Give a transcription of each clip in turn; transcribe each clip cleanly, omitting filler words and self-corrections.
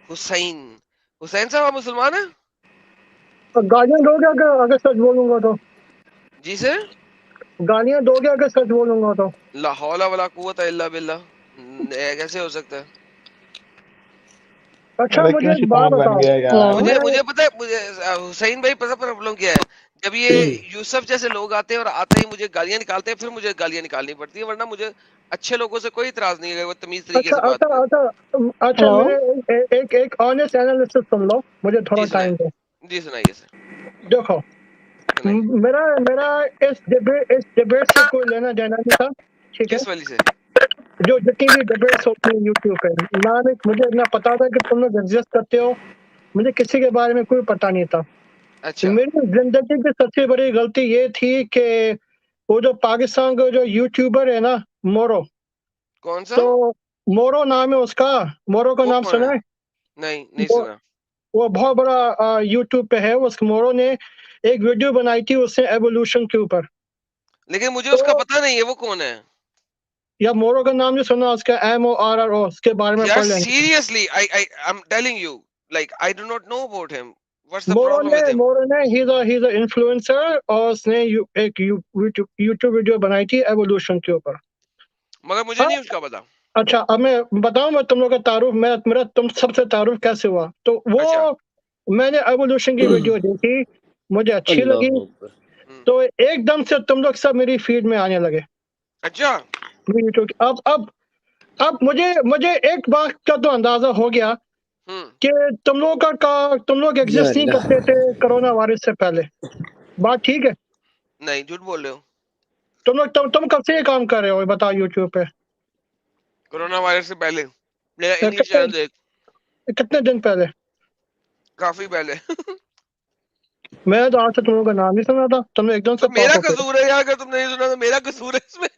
हुसैन हुसैन साहब आप मुसलमान हैं? गालियां दोगे अगर अगर सच बोलूंगा तो? जी सर। गालियां दोगे अगर सच बोलूंगा तो? ला हौला वला कुव्वता इल्ला बिल्लाह। कैसे हो सकता है? अच्छा अरे मुझे क्यों एक बात शैतान बन बताओ। गया यार? मुझे मैं मुझे पता है, मुझे हुसैन भाई पता प्रॉब्लम क्या है। जब ये यूसुफ जैसे लोग आते हैं और आते ही मुझे गालियां निकालते हैं, फिर मुझे गालियां निकालनी पड़ती है, वरना मुझे अच्छे लोगों से कोई इतराज नहीं है, वो तमीज तरीके अच्छा से बात अच्छा करें। अच्छा अच्छा हेलो। मेरे एक ऑनेस्ट एनालिसिस सुन लो, मुझे थोड़ा जी सुनाए। टाइम दो। जी सुनाइए सर। देखो, सुनाइए। मेरा मेरा इस डिबेट से कोई लेना देना नहीं था, ठीक है? किस वाली से? जो जितनी भी डिबेट्स होती है यूट्यूब पे, ना मुझे इतना पता था कि तुम लोग एग्जिस्ट करते हो, मुझे किसी के बारे में कोई पता नहीं था। अच्छा। मेरी जिंदगी की सबसे बड़ी गलती ये थी कि वो जो पाकिस्तान का जो यूट्यूबर है ना, मोरो, कौन सा? तो मोरो नाम है उसका। मोरो का वो नाम कौन सुना है? है? नहीं, नहीं वो सुना। वो बहुत बड़ा यूट्यूब पे है। उस मोरो ने एक वीडियो बनाई थी उसने एवोल्यूशन के ऊपर। लेकिन मुझे उसका तो पता नहीं है वो कौन है। या मोरो का नाम नहीं सुना, उसका MORRO, उसके बारे में यार पढ़ लेंगे। Seriously, I am telling you, like I do not know about him. What's the problem with him? मोरो ने ही इज अ इन्फ्लुएंसर, और उसने एक यूट्यूब वीडियो बनाई थी एवोल्यूशन के ऊपर। मगर मुझे हाँ, नहीं उसका पता। अच्छा अब मैं बताऊं, मैं तुम लोग का तारुफ, मेरा तुम सबसे तारुफ कैसे हुआ तो अच्छा। वो, मैंने एवोल्यूशन की वीडियो देखी, मुझे अच्छी लगी, अल्लाह अकबर। तो एकदम से तुम लोग सब मेरी फीड में आने लगे। अच्छा। यूट्यूब अब मुझे मुझे एक बात का तो अंदाजा हो गया हम्म। कि तुम लोग या एग्जिस्ट नहीं अल्लाह। करते थे कोरोना वायरस से पहले। बात ठीक है? नहीं, झूठ बोल रहे हो। तुम कब से ये काम कर रहे हो, ये बताओ यूट्यूब पे? कोरोना वायरस से पहले मेरा इन्हीं कितने चैनल देख। कितने दिन पहले? काफी पहले। मैं तो आज से तुम लोगों का नाम नहीं सुना था, तुमने एकदम तो से मेरा पॉप अप कसूर है यार, अगर तुमने नहीं सुना तो मेरा कसूर है इसमें।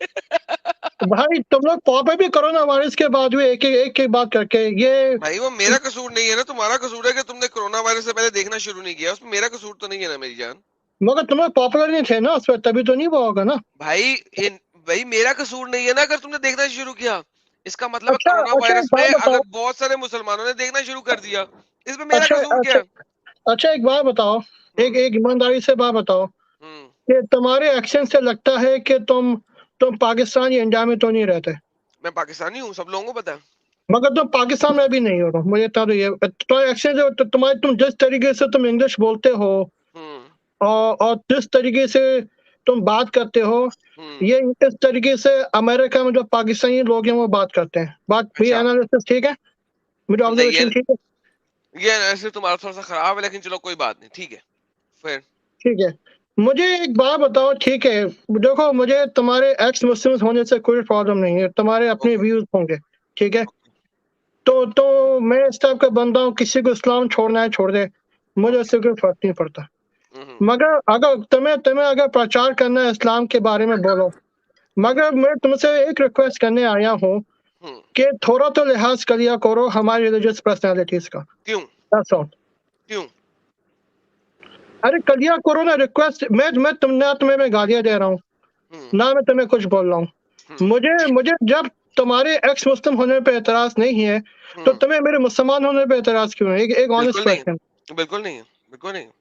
भाई तुम लोग पॉप अप भी कोरोना वायरस के बाद हुए, एक बात करके ये। भाई वो मेरा कसूर नहीं है ना, तुम्हारा कसूर है कि तुमने कोरोना वायरस से पहले देखना शुरू नहीं किया, उसमें मेरा कसूर तो नहीं है ना मेरी जान। मगर तुम लोग पॉपुलर नहीं थे ना उस पर, तभी तो नहीं हुआ होगा ना। भाई भाई मेरा कसूर नहीं है ना अगर तुमने देखना शुरू किया। इसका मतलब है अच्छा कोरोना अच्छा एक वायरस में बात बताओ। अगर बहुत सारे मुसलमानों ने देखना शुरू कर दिया, इसमें मेरा अच्छा कसूर क्या अच्छा है? अच्छा एक बात बताओ, एक हम्म। एक ईमानदारी से बात बताओ हम्म। कि तुम्हारे एक्शन से लगता है कि तुम पाकिस्तान या इंडिया में तो नहीं रहते, मैं पाकिस्तानी हूँ, सब लोगों को पता है। मगर तुम पाकिस्तान में भी नहीं हो तो मुझे तो ये तुम्हारे एक्शन जो तुम्हारे, तुम जिस तरीके से तुम इंग्लिश बोलते हो, हम्म। और जिस तरीके से तुम बात करते हो, हम्म। ये इस तरीके से अमेरिका में जो पाकिस्तानी लोग हैं वो बात करते हैं। बात भी अच्छा। एनालिसिस ठीक है? मेरी नहीं, ऑब्जर्वेशन ठीक है? ये ऐसे तुम्हारा थोड़ा सा खराब है, लेकिन चलो कोई बात नहीं, ठीक है। फिर ठीक है, मुझे एक बात बताओ, ठीक है? देखो, मुझे तुम्हारे एक्स मुस्लिम्स होने से कोई प्रॉब्लम नहीं है, तुम्हारे अपने ओके। व्यूज होंगे, ठीक है? तो मैं इस टाइप का बंदा हूँ, किसी को इस्लाम छोड़ना है छोड़ दे, मुझे ओके। उससे कोई फर्क नहीं पड़ता। हम्म। मगर अगर तुम्हें तुम्हें अगर प्रचार करना है इस्लाम के बारे में, बोलो। हम्म। मगर मैं तुमसे एक रिक्वेस्ट करने आया हूँ हम्म। कि थोड़ा तो लिहाज करिया करो हमारी रिलीजियस पर्सनालिटीज का। क्यों? That's all। क्यों? अरे करिया करो ना, रिक्वेस्ट। मैं तुम ना, तुम्हें मैं गालियां दे रहा हूँ हम्म। ना, मैं तुम्हें कुछ बोल रहा हूँ। हम्म। मुझे मुझे जब तुम्हारे एक्स मुस्लिम होने पे एतराज नहीं है, तो हम्म। तुम्हें मेरे मुसलमान होने पे एतराज क्यों है? एक ऑनेस्ट बिल्कुल नहीं क्वेश्चन। है, बिल्कुल नहीं है, बिल्कुल नहीं है।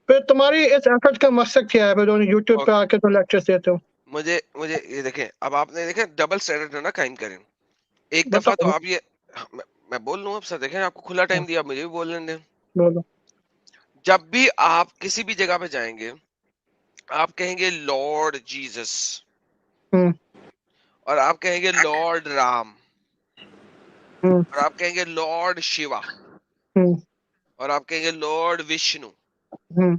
फिर तुम्हारी इस एफर्ट का मकसद क्या है, फिर यूट्यूब पे ओके। आके तुम लेक्चर्स देते हो? मुझे मुझे ये देखें, अब आपने देखे डबल स्टैंडर्ड ना कायम करें। एक दफा तो बताओ। आप ये, हाँ, मैं बोल लूँ अब सर, देखें आपको खुला टाइम दिया, आप मुझे भी बोल लेने दें। बोलो। जब भी आप किसी भी जगह पे जाएंगे, आप कहेंगे लॉर्ड जीसस, हम्म और आप कहेंगे लॉर्ड राम, हम्म और आप कहेंगे लॉर्ड शिवा, हम्म और आप कहेंगे लॉर्ड विष्णु। हम्म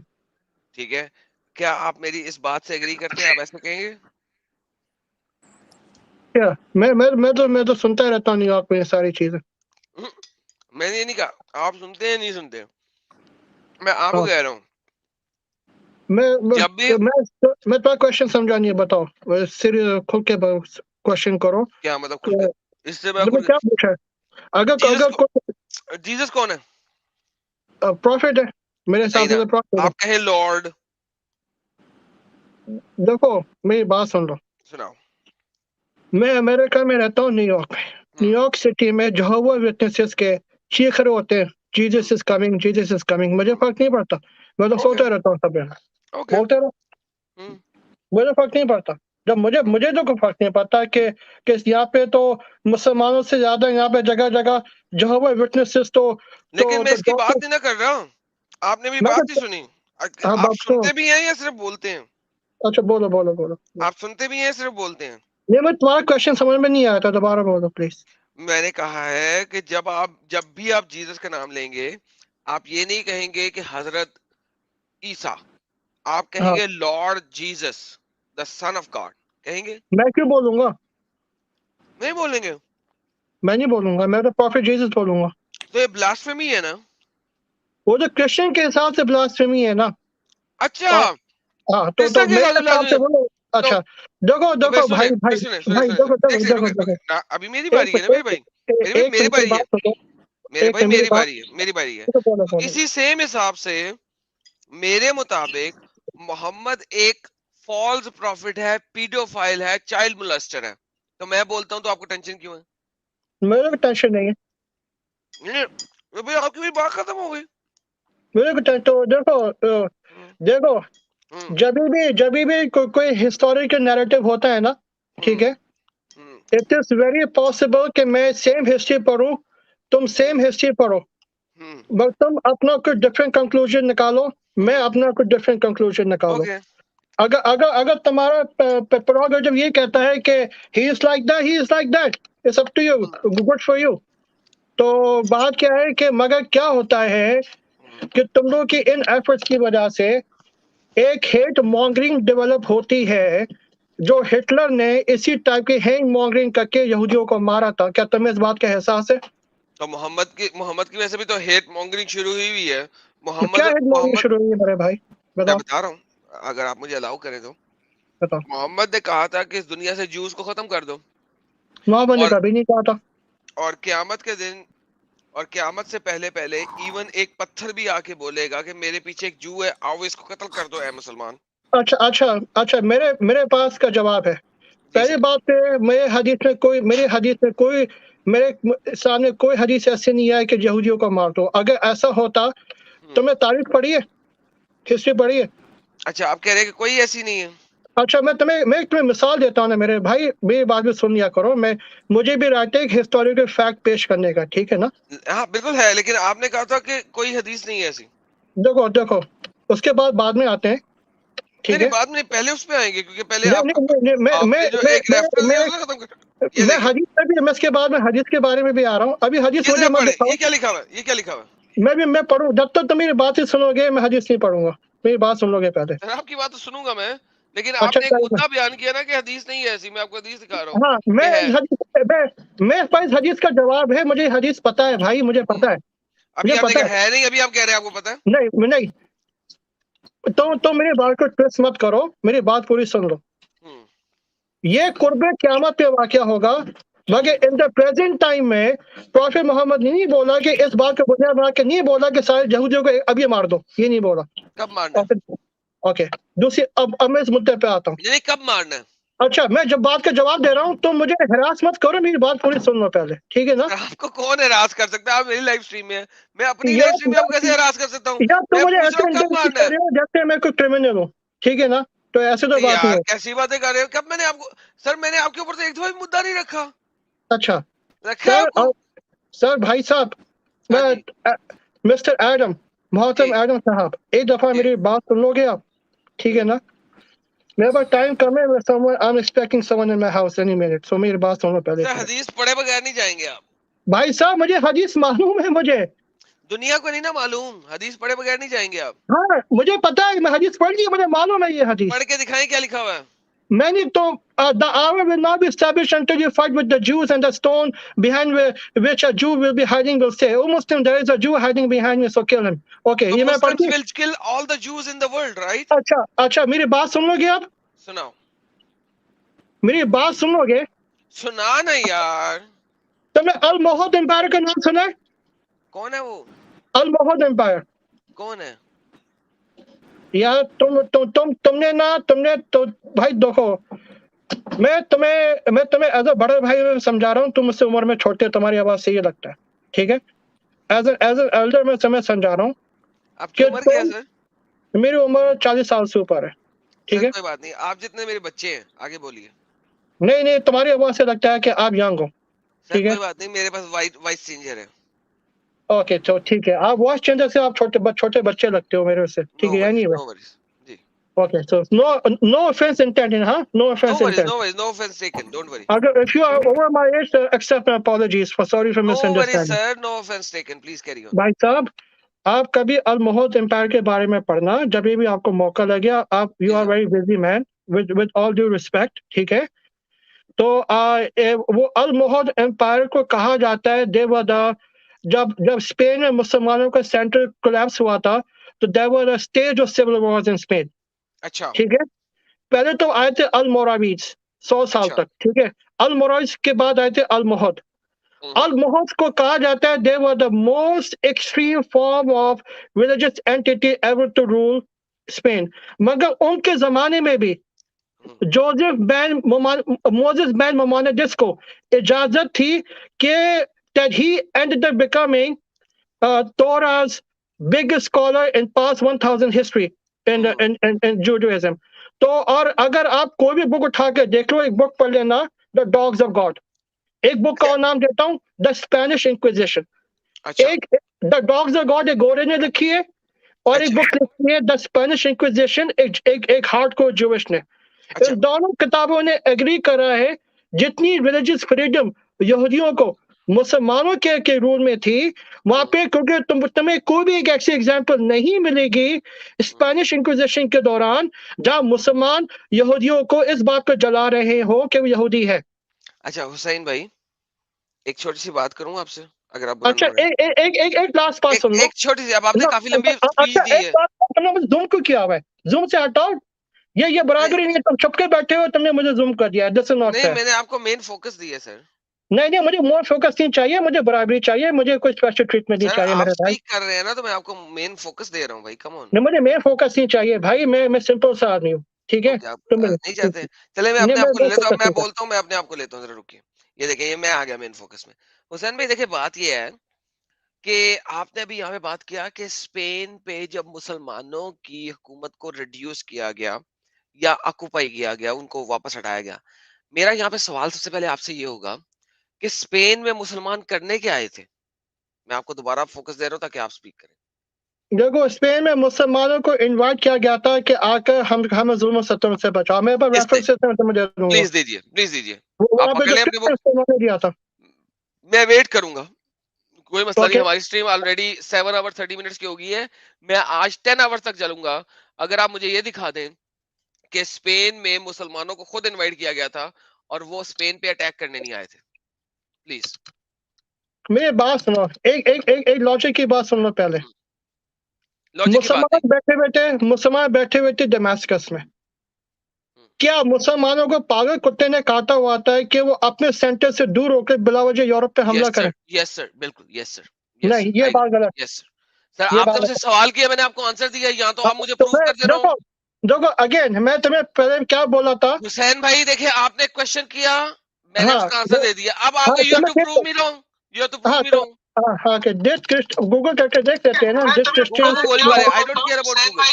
ठीक है? क्या आप मेरी इस बात से एग्री करते हैं? आप ऐसे कहेंगे? क्या? मैं तो सुनता रहता हूँ न्यूयॉर्क में ये सारी चीजें। हम्म, मैंने ये नहीं कहा आप सुनते हैं नहीं सुनते, मैं आपको हाँ, कह रहा हूँ। मैं मैं जब भी, मैं तुम्हारा क्वेश्चन समझा नहीं है, बताओ। सीरियस खुल के क्वेश्चन करो क्या मतलब खुल के, कि इससे बड़ा तुम्हें खुल क्या पूछा है? अगर जीसस अगर को, कोई जीसस कौन है? प्रॉफिट है, मेरे नहीं हिसाब से ना, तो प्रॉफिट है। आप कहें लॉर्ड। देखो, मेरी बात सुन लो। सुनाओ। मैं अमेरिका में रहता हूँ, न्यूयॉर्क में। हम्म। न्यूयॉर्क सिटी में यहोवा विटनेसेस के चीख रहे होते हैं Jesus is coming, Jesus is coming, मुझे फर्क नहीं पड़ता, मैं तो सोता रहता हूँ सब दिन, ओके बोलते रहो, मुझे फर्क नहीं पड़ता। जब मुझे मुझे तो कोई फर्क नहीं पड़ता कि यहाँ पे तो मुसलमानों से ज्यादा यहाँ पे जगह जगह यहोवा विटनेसेस लेकिन मैं इसकी बात डॉक्टर, नहीं ना कर रहा। आपने मेरी मैं बात नहीं तो सुनी। हाँ आप बात सुनो, सुनते भी हैं या सिर्फ बोलते हैं? अच्छा बोलो बोलो बोलो, आप सुनते भी हैं सिर्फ बोलते हैं? ये मैं तुम्हारा क्वेश्चन समझ में नहीं आया था, दोबारा बोलो प्लीज। मैंने कहा है कि जब भी आप जीसस का नाम लेंगे, आप ये नहीं कहेंगे कि हजरत ईसा, आप हाँ, कहेंगे Lord Jesus the son of God कहेंगे। मैं क्यों बोलूंगा, नहीं बोलेंगे मैं नहीं बोलूंगा, मैं तो प्रॉफिट जीसस बोलूंगा। तो ये ब्लास्फेमी है ना। वो तो क्रिश्चियन के हिसाब से ब्लास्फेमी है ना। अच्छा, और हाँ तो क्रिश्चियन के मेरे साथ हिसाब से ब्लास्फेमी। बोलो। तो अच्छा देखो तो फिर देखो सुने भाई फिर भाई सुने सुने भाई, सुने देखो एक देखो सेकंड देखो रुके देखो, रुके अभी मेरी एक बारी है ना मेरे मिनट भाई। एक मेरी मिनट मेरी बात बारी है। सुनो, मेरे एक भाई मिनट मेरी मेरी बात, बारी है मेरी बारी है। तो बोलो तो बोलो। इसी सेम हिसाब से मेरे मुताबिक मोहम्मद एक फॉल्स प्रॉफिट है, पीडोफाइल है, चाइल्ड मोलेस्टर है। तो मैं बोलता हूँ तो आपको टेंशन क्यों है? मेरे को टेंशन नहीं है, ये भाई आपकी भी बात खत्म हो गई। मेरे को तो देखो हम्म, देखो, हम्म, जब भी कोई हिस्टोरिकल नैरेटिव होता है ना, ठीक हम्म, है, हम्म, इट इज वेरी पॉसिबल कि मैं सेम हिस्ट्री पढूं, तुम हम्म, सेम हिस्ट्री पढ़ो, हम्म, बट तुम अपना कुछ डिफरेंट कंक्लूजन निकालो, मैं हम्म, अपना कुछ डिफरेंट कंक्लूजन निकालो। ओके। अगर अगर अगर तुम्हारा प्रेरोगेटिव ये कहता है कि he is like that, he is like that, it's up to you, hmm, good for you. तो बात क्या है कि मगर क्या होता है हम्म, कि तुम लोग की इन एफर्ट्स की वजह से एक हेट मॉन्गरिंग डेवलप होती है, जो हिटलर ने इसी टाइप की हेट मॉन्गरिंग करके यहूदियों को मारा था। क्या तुम्हें इस बात का एहसास है? तो मोहम्मद की वजह से भी तो हेट मॉन्गरिंग शुरू हुई है। तो क्या मोहम्मद हेट मॉन्गरिंग मोहम्मद शुरू हुई है मेरे भाई, मैं बताओ बता रहा हूँ, अगर आप मुझे अलाउ करें तो। बताओ। मोहम्मद ने कहा था कि इस दुनिया से जूस को खत्म कर दो। मोहम्मद ने और कभी नहीं कहा था। और क्यामत के दिन, और क्यामत से पहले पहले इवन एक पत्थर भी आके बोलेगा कि मेरे पीछे एक जू है, आओ इसको कत्ल कर दो ए मुसलमान। अच्छा अच्छा अच्छा, मेरे मेरे पास का जवाब है। जी पहली सर। बात है, मेरे हदीस में कोई मेरे सामने कोई हदीस ऐसे नहीं है कि यहूदियों को मार दो। अगर ऐसा होता तो मैं तारीख पढ़ी है, हिस्ट्री पढ़ी है। अच्छा, आप कह रहे हैं कि कोई ऐसी नहीं है। अच्छा मैं तुम्हें मिसाल देता हूँ ना मेरे भाई, मेरी बात भी सुन लिया करो। मुझे भी राइट है एक हिस्टोरिकल फैक्ट पेश करने का, ठीक है ना। हाँ बिल्कुल है, लेकिन आपने कहा था कि कोई हदीस नहीं है ऐसी। देखो देखो, उसके बाद में आते हैं, नहीं ठीक नहीं, है। बाद में पहले उस पे आएंगे, क्योंकि पहले नहीं आप नहीं नहीं नहीं, आपने जो एक रेफरेंस दिया उसको खत्म कर। ये मैं देखिए, हदीस पे भी, मैं इसके बाद में हदीस के बारे में भी आ रहा हूँ। अभी हदीस ये मुझे जरा मत पढ़े, दिखाओ, ये क्या लिखा हुआ है, ये क्या लिखा हुआ है? मैं पढ़ूँ जब तक तुम मेरी बात ही सुनोगे, मैं हदीस नहीं पढ़ूंगा। मेरी बात सुन लोगे पहले। सर आपकी बात तो सुनूंगा मैं, लेकिन अच्छा आपने एक चलो, मुद्दा बयान किया ना कि हदीस नहीं है ऐसी। मैं आपको हदीस दिखा रहा हूँ हाँ कि है। मेरे पास हदीस का जवाब है, मुझे हदीस पता है भाई, मुझे हम्म, पता है, अभी मुझे आपने पता कहा है। है नहीं, अभी आप कह रहे हैं आपको पता है। नहीं नहीं, तो मेरी बात को ट्विस्ट मत करो, मेरी बात पूरी सुन लो। हम्म, ये कुर्बे क़यामत पे वाक़या होगा, मगर इन द प्रेजेंट टाइम में प्रॉफिट मोहम्मद ने नहीं बोला कि इस बात को बुनियाद बना के नहीं बोला कि सारे यहूदियों को अभी मार दो, ये नहीं बोला। कब मारना है? ओके ओके, दूसरी, अब मैं इस मुद्दे पे आता हूँ। नहीं नहीं, कब मारना है? अच्छा, मैं जब बात का जवाब दे रहा हूँ तो मुझे हरास मत करो, मेरी बात पूरी सुन लो पहले, ठीक है ना। सर आपको कौन हरास कर सकता है? आप मेरी लाइव स्ट्रीम में है, मैं अपनी लाइव यार स्ट्रीम में आपको कैसे हरास कर सकता हूँ? यार, तुम मैं मुझे पूछ रहा ऐसे हूँ कब इंटरव्यू मारना कर है। रहे हो जैसे मैं कोई क्रिमिनल हूँ, ठीक है ना, तो ऐसे तो अरे बात नहीं यार हो। कैसी बातें कर रहे हो? कब मैंने आपको, सर मैंने आपके ऊपर से एक दफा भी मुद्दा नहीं रखा। अच्छा रखा है सर, आपको? सर भाई साहब, हाँ मैं जी। मिस्टर एडम, मोहतरम जी एडम साहब, एक दफा जी। मेरी बात सुन लोगे आप, ठीक है ना। मेरे पास टाइम कम है, I am expecting someone in my house any minute, so मेरी बात सुनो पहले एक सर मिनट। हदीस पढ़े बगैर नहीं जाएंगे आप। भाई साहब, मुझे हदीस मालूम है मुझे। दुनिया को नहीं ना मालूम, हदीस पढ़े बगैर नहीं जाएंगे आप। हाँ मुझे पता है, मैं हदीस पढ़ ली, मुझे मालूम है ये पढ़ हदीस। के दिखाएं क्या लिखा हुआ है। Many to the hour will not be established until you fight with the Jews, and the stone behind which a Jew will be hiding will say, "Oh Muslim, there is a Jew hiding behind me, so kill him." Okay, तो ये मैं Muslims पढ़ती। Will kill all the juice in the world, right? अच्छा अच्छा, मेरी बात सुन लोगे आप, सुनाओ। मेरी बात सुन लोगे। सुना ना यार। तुमने अल मोहद एम्पायर का नाम सुना है? कौन है वो? अल मोहद एम्पायर, कौन है? यार तुमने ना, तुमने तो भाई देखो, मैं तुम्हें एज अ बड़े भाई समझा रहा हूँ, तुम मुझसे उम्र में छोटे, तुम्हारी आवाज से ये लगता है, ठीक है। एज एन एल्डर मैं समय समझा रहा हूँ आपकी कि उम्र क्या है तुम, सर? मेरी उम्र 40 साल से ऊपर है, ठीक सर है? कोई बात नहीं, आप जितने मेरे बच्चे हैं, आगे बोलिए। नहीं नहीं, तुम्हारी आवाज से लगता है कि आप यंग हो, सर ठीक है? कोई बात नहीं, मेरे पास वाइस चेंजर है। ओके, तो ठीक है, आप वॉइस चेंजर से आप छोटे बच्चे लगते हो मेरे से, ठीक नो है? वरीज, एनीवे, नो वरीज जी। Okay, so no offence intended, हाँ, no no offence worries, intended. No worries, no offence taken, don't worry. अगर if you are over my age, accept my apologies for sorry for no worries misunderstanding। Sir, no offence taken, please carry on. भाई साहब, आप कभी अल मोहद empire के बारे में पढ़ना, जब भी आपको मौका लगे। आप, यू जी are sir. Very busy man, with all due respect, ठीक है? तो वो अल मोहद एम्पायर को कहा जाता है, दे वर द, जब जब स्पेन में मुसलमानों का सेंटर कोलैप्स हुआ था, तो there were a stage of civil wars in Spain, अच्छा। ठीक है? पहले तो आए थे अल मोराविज 100 साल अच्छा। तक, ठीक है? अल मोराविज के बाद आए थे अल मोहद। अल मोहद को कहा जाता है they were the most extreme form of religious entity ever to rule Spain. मगर उनके जमाने में भी Joseph ben Moses ben Maimonides को इजाजत थी कि that he ended up becoming Torah's biggest scholar in past 1000 history in Judaism। तो और अगर आप कोई भी बुक उठा के देख लो, एक बुक पढ़ लेना, द डॉग्स ऑफ गॉड। एक बुक का नाम देता हूँ, द स्पेनिश इंक्विजिशन। अच्छा। एक द डॉग्स ऑफ गॉड एक गोरे ने लिखी है, और एक अच्छा। बुक लिखी है द स्पेनिश इंक्विजिशन, एक हार्डकोर ज्यूइश ने। अच्छा। इन दोनों किताबों ने एग्री करा है, जितनी रिलीजियस फ्रीडम यहूदियों को मुसलमानों के रूल में थी, वहां पे, क्योंकि तुम्हें कोई भी एक ऐसी एग्जांपल नहीं मिलेगी स्पेनिश इंक्विजिशन के दौरान जहां मुसलमान यहूदियों को इस बात पर जला रहे हो कि वो यहूदी है। अच्छा हुसैन भाई, एक छोटी सी बात करूं आपसे, अगर आप बुरा ना अच्छा, माने। एक लास्ट बात एक सुन लो। एक छोटी सी, अब आपने नो, काफी लंबी स्पीच अच्छा, दी एक है। बात, तुमने मुझे जूम क्यों किया हुआ है? जूम से हटाओ, ये नहीं, बराबरी नहीं है। तुम छुप के बैठे हो, तुमने मुझे जूम कर दिया, दिस इज नॉट नहीं फेयर। मैंने आपको मेन फोकस दिया सर। नहीं नहीं, मुझे मोर फोकस नहीं चाहिए, मुझे बराबरी चाहिए, मुझे कोई स्पेशल ट्रीटमेंट नहीं सर चाहिए आप मेरे भाई। स्पीक कर रहे हैं ना, तो मैं आपको मेन फोकस दे रहा हूँ भाई, कम ऑन। नहीं, मुझे मेन फोकस नहीं चाहिए भाई, मैं सिंपल सा आदमी हूँ, ठीक है? ओके, आप तुम नहीं चाहते हैं? चले मैं नहीं, अपने आप को ले मैं लेता हूँ, फोकस मैं नहीं चाहिए। बोलता हूँ, मैं अपने आप को लेता हूँ, जरा रुकिए। ये देखिए, ये मैं आ गया मेन फोकस में। हुसैन भाई देखिए, बात ये है कि आपने अभी यहाँ पे बात किया कि स्पेन पे जब मुसलमानों की हुकूमत को रिड्यूस किया गया या ऑक्युपाई किया गया, उनको वापस हटाया गया। मेरा यहाँ पे सवाल सबसे पहले आपसे ये होगा कि स्पेन में मुसलमान करने क्या आए थे? मैं आपको दोबारा फोकस दे रहा हूँ ताकि आप स्पीक करें। देखो, स्पेन में मुसलमानों को इनवाइट किया गया था कि आकर हमें जुल्म सितम से बचाओ। मेरे पास किस दे? रेफरेंसेस हैं, तो मुझे दूंगा। प्लीज दीजिए, प्लीज दीजिए। आप वहां पे पकड़ जो लें अपनी बुक, स्क्रिप्ट उन्होंने दिया था। मैं वेट करूंगा। कोई मसला नहीं, ओके, हमारी स्ट्रीम ऑलरेडी 7 आवर 30 मिनट्स की हो गई है। मैं आज 10 आवर्स तक चलूंगा, अगर आप मुझे ये दिखा दें कि स्पेन में मुसलमानों को खुद इनवाइट किया गया था और वो स्पेन पे अटैक करने नहीं आए थे। प्लीज। मेरी बात सुनो, एक लॉजिक की बात सुन लो पहले। लॉजिक की बात नहीं। मुसलमान बैठे हुए थे दमास्कस में। हम्म, क्या मुसलमानों को पागल कुत्ते ने काटा हुआ था कि वो अपने सेंटर से दूर होकर बिला वजह यूरोप पे हमला यस करें? सर, यस सर, बिल्कुल यस सर, यस नहीं, सर, ये आई, बात गलत, यस सर। सर ये आपने बात मुझसे गलत। सवाल किया, मैंने आपको आंसर दिया, या तो हाँ, आप मुझे तो प्रूव मैं, कर दे रहा हूँ। देखो देखो, अगेन मैं तुम्हें पहले क्या बोला था? हुसैन भाई देखिए, आपने क्वेश्चन किया, मैंने हाँ उसका आंसर दे दिया, अब हाँ, आप, यू हैव चलो टू ठीक प्रूव है। Me wrong, you have to prove हाँ, मी चलो, रॉन्ग। हाँ हाँ, कि जिस गूगल करके देख लेते हैं ना, जिस गूगल क्रिश्चियन को गोली मारे, I don't care about Google,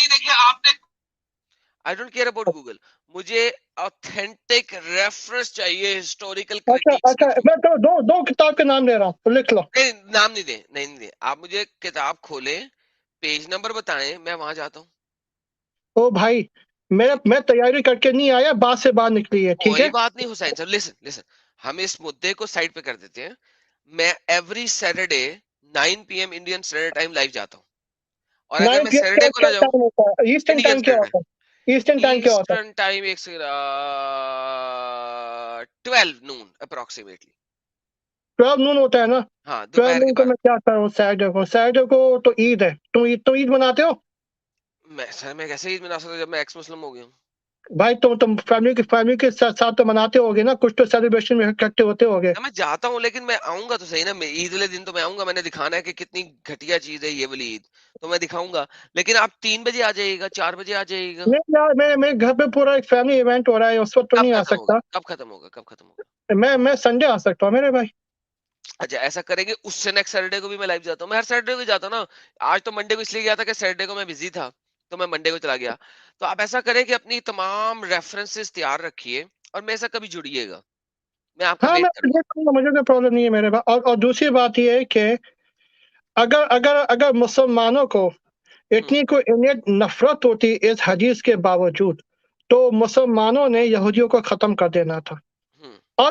I don't care about Google. मुझे ऑथेंटिक रेफरेंस चाहिए हिस्टोरिकल अच्छा क्रिटिक्स के अच्छा, थ्रू। मैं तो दो किताब के नाम ले रहा हूँ, तो लिख लो। नहीं, नाम नहीं दे, नहीं नहीं दे, आप मुझे किताब खोले, पेज नंबर बताएं, मैं वहां जाता हूँ। ओ भाई, मैं तैयारी करके नहीं आया, बात से बात निकली है, ठीक कोई है? बात नहीं हुसैन सर, लिसन लिसन, हम इस मुद्दे को साइड पे कर देते हैं। मैं every Saturday 9 PM Indian standard time live जाता हूँ, और अगर 9 मैं PM क्या सैटरडे को क्या ना जाऊं, टाइम होता है? ईस्टर्न इंडियन टाइम क्या स्टैंडर्ड होता है? ईस्टर्न टाइम क्या होता है? ईस्टर्न टाइम, एक से 12 नून अप्रोक्सीमेटली। 12 नून होता है ना? हाँ, 12 दोपहर के नून को बाद। मैं क्या करूँ सैटरडे को तो ईद है। तुम ईद मनाते हो? मैं कैसे ईद मना सकता हूं जब मैं एक्स मुस्लिम हो गया हूँ? भाई तुम फैमिली के साथ तो मनाते होगे ना, कुछ तो सेलिब्रेशन में इकट्ठे होते होगे। ना मैं जाता हूँ, लेकिन मैं आऊंगा तो सही ना, मैं ईद वाले दिन तो मैं आऊंगा, मैंने दिखाना है कि कितनी घटिया चीज है ये वाली ईद, तो मैं दिखाऊंगा। लेकिन आप 3 बजे आ जाइएगा, 4 बजे आ जाइएगा। नहीं यार, मेरे घर पे पूरा एक फैमिली इवेंट हो रहा है, उस वक्त तो कब नहीं आ खत्म होगा, सकता। कब खत्म होगा, कब खत्म होगा? मैं संडे आ सकता हूँ मेरे भाई। अच्छा ऐसा करेंगे, उससे नेक्स्ट सैटरडे को भी मैं लाइव जाता हूँ। मैं हर सैटरडे को जाता हूँ ना। आज तो मंडे को इसलिए गया था कि सैटरडे को मैं बिजी था, तो मैं मंडे को चला गया। तो आप ऐसा करें कि अपनी तमाम रेफरेंसेस तैयार रखिए और मेरे साथ कभी जुड़िएगा। मैं आपका हाँ, वेट मैं करूंगा। देखूँगा, मुझे कोई प्रॉब्लम नहीं है मेरे पास। और दूसरी बात ये है कि अगर अगर अगर मुसलमानों को हम्म। इतनी कोई इन्हें नफ़रत होती इस हदीस के बावजूद, तो मुसलमानों ने यहूदियों को ख़त्म कर देना था। हम्म। और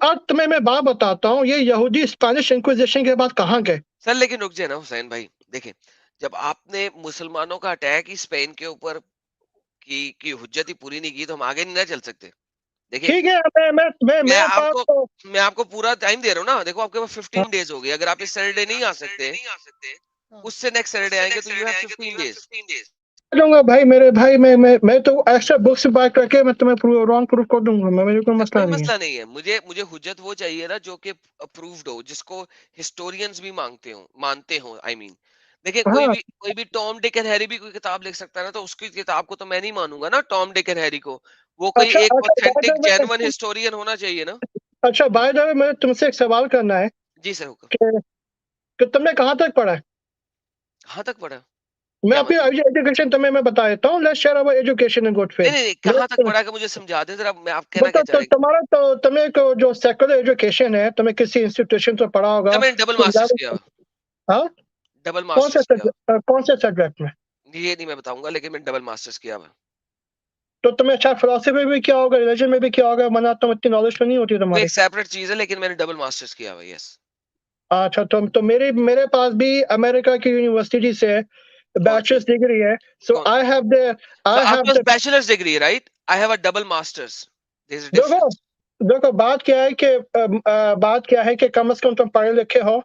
अब तुम्हें मैं बात बताता हूँ, ये यहूदी स्पेनिश इंक्विजिशन के बाद कहाँ गए? सर लेकिन रुक जाए ना हुसैन भाई, देखें, जब आपने मुसलमानों का अटैक ही स्पेन के ऊपर की हुज्जत ही पूरी नहीं की, तो हम आगे नहीं ना चल सकते। देखिए, ठीक है, मैं मेरे पास आपको तो मैं आपको पूरा टाइम दे रहा हूँ ना। देखो आपके पास 15 डेज हो गए। अगर आप इस सैटरडे नहीं आ सकते, हाँ। उससे नेक्स्ट सैटरडे आएंगे, तो यू हैव 15 डेज। आ जाऊँगा भाई, मेरे भाई, मैं तो एक्स्ट्रा बुक्स बाय करके मैं तुम्हें रॉन्ग प्रूफ कर दूँगा, मैं, मुझे कोई सर कोई मसला नहीं है। मसला नहीं है। मुझे मुझे हुज्जत वो चाहिए ना जो कि अप्रूव्ड हो, जिसको हिस्टोरियंस भी मानते हो, आई मीन। देखिए, हाँ, कोई भी टॉम डिक एंड हैरी भी कोई किताब लिख सकता है ना, तो उसकी किताब को तो मैं नहीं मानूंगा ना, टॉम डिक एंड हैरी को। वो कोई अच्छा एक अच्छा by the authentic way genuine historian होना चाहिए ना। अच्छा बाय द वे मुझे तुमसे एक सवाल करना है जी सर, हुक्म। कि तुमने कहाँ तक पढ़ा है? कहाँ तक पढ़ा? मैं क्या अपनी मतलब? एजुकेशन तुम्हें मैं बता देता हूँ, let's share our education in good नहीं फेथ। नहीं नहीं, कहाँ तक पढ़ा, कि मुझे समझा दें जरा। मैं आप कहना क्या मतलब चाह रहे हैं? तुम्हारा तो तुम्हें को जो सेकुलर एजुकेशन है, तुम्हें किसी इंस्टीट्यूशन से पढ़ा सर होगा मैंने डबल तुम मास्टर्स किया हुआ। हाँ? डबल मास्टर्स किया हुआ। कौन से सब्जेक्ट में? ये नहीं मैं बताऊंगा, लेकिन मैंने डबल मास्टर्स किया हुआ। तो तुम्हें अच्छा फिलोसफी भी किया होगा, रिलीजन में भी किया होगा, वरना तुम इतनी नॉलेज तो नहीं होती वो तुम्हारी। एक सेपरेट चीज है, लेकिन मैंने डबल मास्टर्स किया हुआ, यस। अच्छा, तो मेरे पास भी अमेरिका की यूनिवर्सिटी से कौन सी? बैचलर्स डिग्री है। सो कौन? So आई आपके हैव पास द बैचलर्स डिग्री है, right? I have a double master's. There is a देखो डिफरेंस। देखो बात क्या है कि कम से कम तुम पढ़े लिखे हो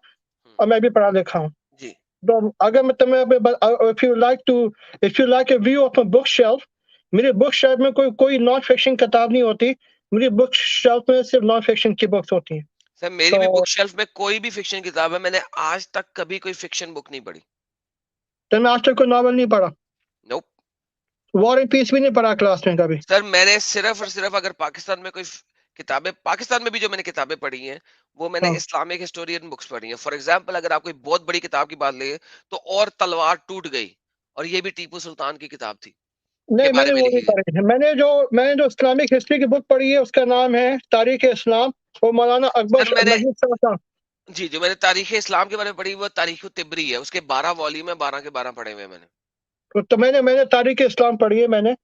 और मैं भी पढ़ा लिखा हूँ। जी। तो अगर मैं तुम्हें if you like a view of a book shelf, मेरी बुक शेल्फ में कोई कोई नॉन फिक्शन किताब नहीं होती। मेरी बुक शेल्फ में सिर्फ नॉन फिक्शन की बुक्स होती हैं। सर मेरी भी तो बुक शेल्फ में कोई भी फिक्शन किताब है, मैंने आज तक कभी कोई फिक्शन बुक नहीं पढ़ी। तुमने आज तक कोई नॉवल नहीं पढ़ा? नोप। वॉर एंड पीस भी नहीं पढ़ा क्लास में कभी? सर मैंने सिर्फ और सिर्फ, अगर पाकिस्तान में कोई किताबें, पाकिस्तान में भी जो मैंने किताबें पढ़ी हैं, वो मैंने हाँ। इस्लामिक हिस्टोरियन बुक्स पढ़ी हैं। फॉर एग्जांपल, अगर आप कोई बहुत बड़ी किताब की बात ले, तो और तलवार टूट गई, और ये भी टीपू सुल्तान की किताब थी, के नहीं, बारे मैंने में वो नहीं लिखी गई। पढ़ी है। मैंने जो इस्लामिक हिस्ट्री की बुक पढ़ी है, उसका नाम है तारीख इस्लाम। वो मौलाना सर अकबर मैंने, नजीब साहब का। जी, जो मैंने तारीख़ इस्लाम के बारे में पढ़ी, वो तारीख़ तिब्री है। उसके 12 वॉल्यूम है, 12 के 12 पढ़े हुए हैं मैंने। तो मैंने तारीख इस्लाम पढ़ी है मैंने।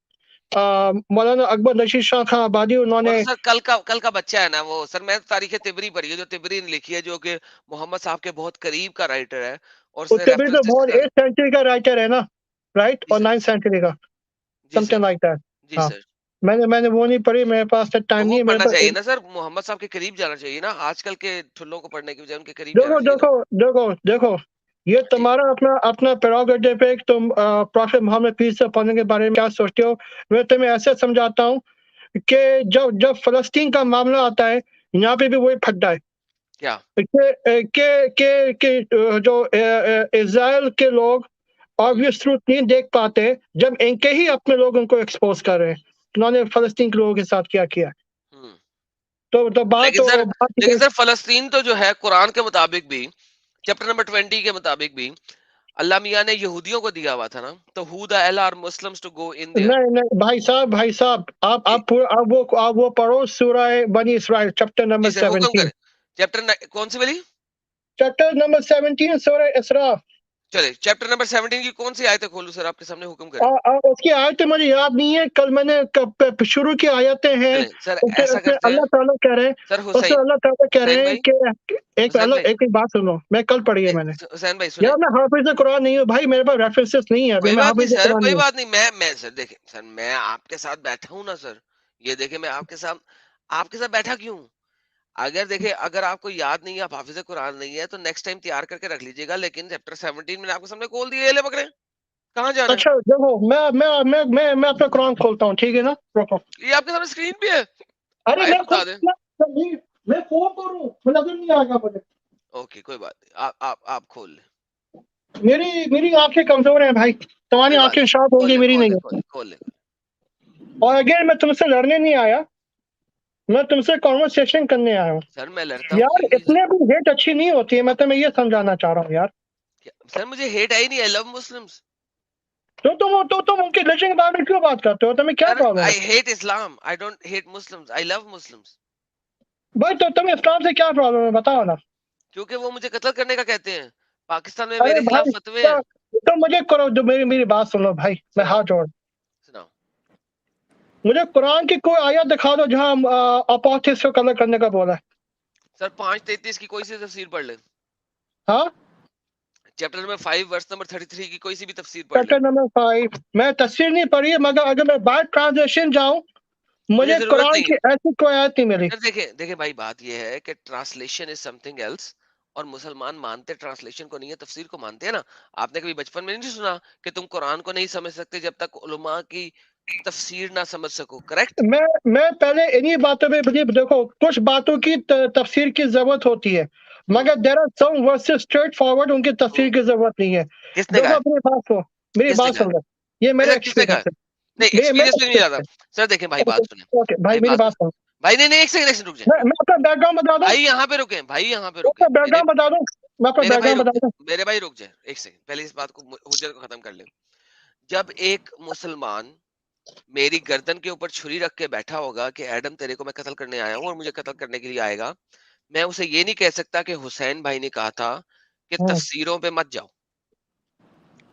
मौलाना अकबर नशीद शाह खां आबादी, वो उन्होंने तो सर कल का बच्चा है ना वो। सर मैंने तो तारीख़ तिब्री पढ़ी है, जो तिब्री ने लिखी है, जो कि मोहम्मद साहब के बहुत करीब का राइटर है, और उसने उत्तरप्रदेश तो रेफरेंसेस के बहुत साथ। 8th सेंचुरी का राइटर है ना, राइट? जी और सर। 9th सेंचुरी का, जी समथिंग सर। Like that. जी हाँ, सर। मैंने वो नहीं पढ़ी, मेरे पास तो टाइम वो नहीं है मेरे पढ़ना पास। चाहिए ना सर, मोहम्मद साहब के करीब जाना चाहिए ना। आजकल के ठुल्लों को पढ़ने की बजाय उनके करीब जाना देखो चाहिए ना। देखो देखो देखो, ये जी। तुम्हारा अपना अपना प्रेरोगेटिव है कि तुम prophet Muhammad peace upon him के बारे में क्या सोचते हो। मैं तुम्हें ऐसे समझाता हूँ कि जब जब फलस्तीन का मामला आता है, यहाँ पे भी वही फड्डा है क्या? कि जो इज़राइल के लोग हुँ, ऑब्वियस ट्रुथ नहीं देख पाते, जब इनके ही अपने लोग उनको एक्सपोज़ कर रहे हैं। उन्होंने फलस्तीन के लोगों के साथ क्या किया। हुँ। तो लेकिन सर बात लेकिन ये सर फ़लस्तीन तो जो है, कुरान के मुताबिक भी, चैप्टर नंबर 20 के मुताबिक भी, अल्लाह मियाँ ने यहूदियों को दिया हुआ था ना, तो who the hell are Muslims to go in there? नहीं भाई साहब, जी, आप वो पढ़ो सूरह बनी इसराइल चैप्टर जी नंबर सर, हुक्म 17। करें। कौन सी वाली? चैप्टर नंबर 17 सूरह इसरा। चलिए, चैप्टर नंबर 17 की कौन-सी आयतें खोलूँ सर, आपके सामने, हुक्म करें। उसकी आयतें मुझे याद नहीं है, कल मैंने शुरू की आयतें हैं। चलें, सर उसमें ऐसा उसमें करते हैं, अल्लाह ताला कह रहे हैं, सर उसमें अल्लाह ताला कह हुसैन रहे हैं भाई, कि हुसैन भाई, एक बात सुनो, मैं कल पढ़ी है ए, मैंने। हुसैन भाई सुने। यार मैं हाफिज कुरान नहीं हूँ भाई, मेरे पास रेफरेंसेस नहीं है, अभी कोई मैं बात नहीं हाफिज सर, कुरान कोई नहीं हूँ। बात नहीं। मैं सर देखिए, सर मैं आपके साथ बैठा हूँ ना सर। ये देखिए, मैं आपके साथ बैठा क्यों हूँ? अगर देखिए, अगर आपको याद नहीं है, आप हाफिज़ कुरान नहीं है, तो नेक्स्ट टाइम तैयार करके रख लीजिएगा। लेकिन चैप्टर 17 मैंने आपके सामने खोल दिया, ये ले पकड़े। कहाँ जाना है? अच्छा देखो, मैं अपना कुरान खोलता हूँ, ठीक है ना, रुको। ये आपके सामने स्क्रीन पे है। अरे आयत मैं खुद बता दें। मैं फोन करूँ, मुझे नजर नहीं आएगा मुझे। ओके, कोई बात नहीं। आप खोल लें। मेरी आंखें कमजोर हैं भाई, तुम्हारी कोई बात आंखें नहीं। शार्प खोल होंगी, ले, मेरी खोल ले, नहीं खोल है। ले, खोल ले। और अगेन मैं तुमसे लड़ने नहीं आया, मैं तुमसे कॉन्वर्सेशन करने आया हूँ सर मैं लड़ता हूँ, यार। कोई नहीं सर। इतने भी हेट अच्छी नहीं होती है, मैं तुम्हें ये समझाना चाह रहा हूँ यार। सर मुझे हेट आई नहीं, आई लव मुस्लिम्स। तो तुम उनके रिलीजन के बारे में क्यों बात करते हो? तुम्हें क्या सर प्रॉब्लम है? I hate Islam, I don't hate Muslims, I love Muslims. भाई तो तुम्हें इस्लाम से क्या प्रॉब्लम है, बताओ ना। क्योंकि वो मुझे कत्ल करने का कहते हैं, पाकिस्तान में अरे मेरे खिलाफ भाई फतवे हैं। तो मुझे करो, जो मेरी मेरी बात सुनो भाई, मैं सुनाओ, हाथ जोड़। सुनाओ। मुझे कुरान की कोई आयत दिखा दो जहाँ अपोस्टेट्स को कत्ल करने का बोला है। सर 5:33 की कोई सी तफसीर पढ़ ले। हाँ, चैप्टर नंबर 5 वर्स नंबर 33 की कोई सी भी तफसीर पढ़ ले। Chapter number 5। मैं तफसीर नहीं पढ़ी है, मगर अगर मैं बाय ट्रांसलेशन जाऊं, मुझे मुझे जरूरत कुरान नहीं की है। ऐसी कोई आयत नहीं मिली। सर देखिए देखिए भाई, बात ये है कि ट्रांसलेशन इज समथिंग एल्स, और मुसलमान मानते ट्रांसलेशन को नहीं है, तफसीर को मानते हैं ना। आपने कभी बचपन में नहीं सुना कि तुम कुरान को नहीं समझ सकते जब तक उलमा की तफसीर ना समझ सको, करेक्ट? मैं पहले इन्हीं बातों में बिलीव, देखो कुछ बातों की तफसीर की जरूरत होती है, हम्म। मगर there are some verses straightforward उनकी तफसीर हम्म। की जरूरत नहीं है। किसने कहा देखो है? मेरी बात सुनो, मेरी किसने बात कहा है? सुन लो। ये नहीं मेरे सर, किसने कहा एक्सपीरियंस है? है। नहीं मेरे एक्सपीरियंस पे नहीं जाता। एक्सपीरियंस सर देखें भाई, है। बात सुने। ओके भाई, भाई मेरी बात बात सुने। सुनो। भाई नहीं नहीं, एक सेकंड रुक जाए। मैं अपना बैकग्राउंड बता दूं। भाई यहाँ पे रुके, भाई यहाँ पे रुके, अपना मेरे बैकग्राउंड बता दूं। मैं अपना मेरे भाई बैकग्राउंड रुक बता जाए, दूं। मेरे भाई रुक जाए एक सेकंड, पहले इस बात को, हुज्जत को खत्म कर ले। जब एक मुसलमान मेरी गर्दन के ऊपर छुरी रख के बैठा होगा कि एडम तेरे को मैं कत्ल करने आया हूँ और मुझे कत्ल करने के लिए आएगा, मैं उसे ये नहीं कह सकता कि हुसैन भाई ने कहा था कि हम्म, तफसीरों पे मत जाओ।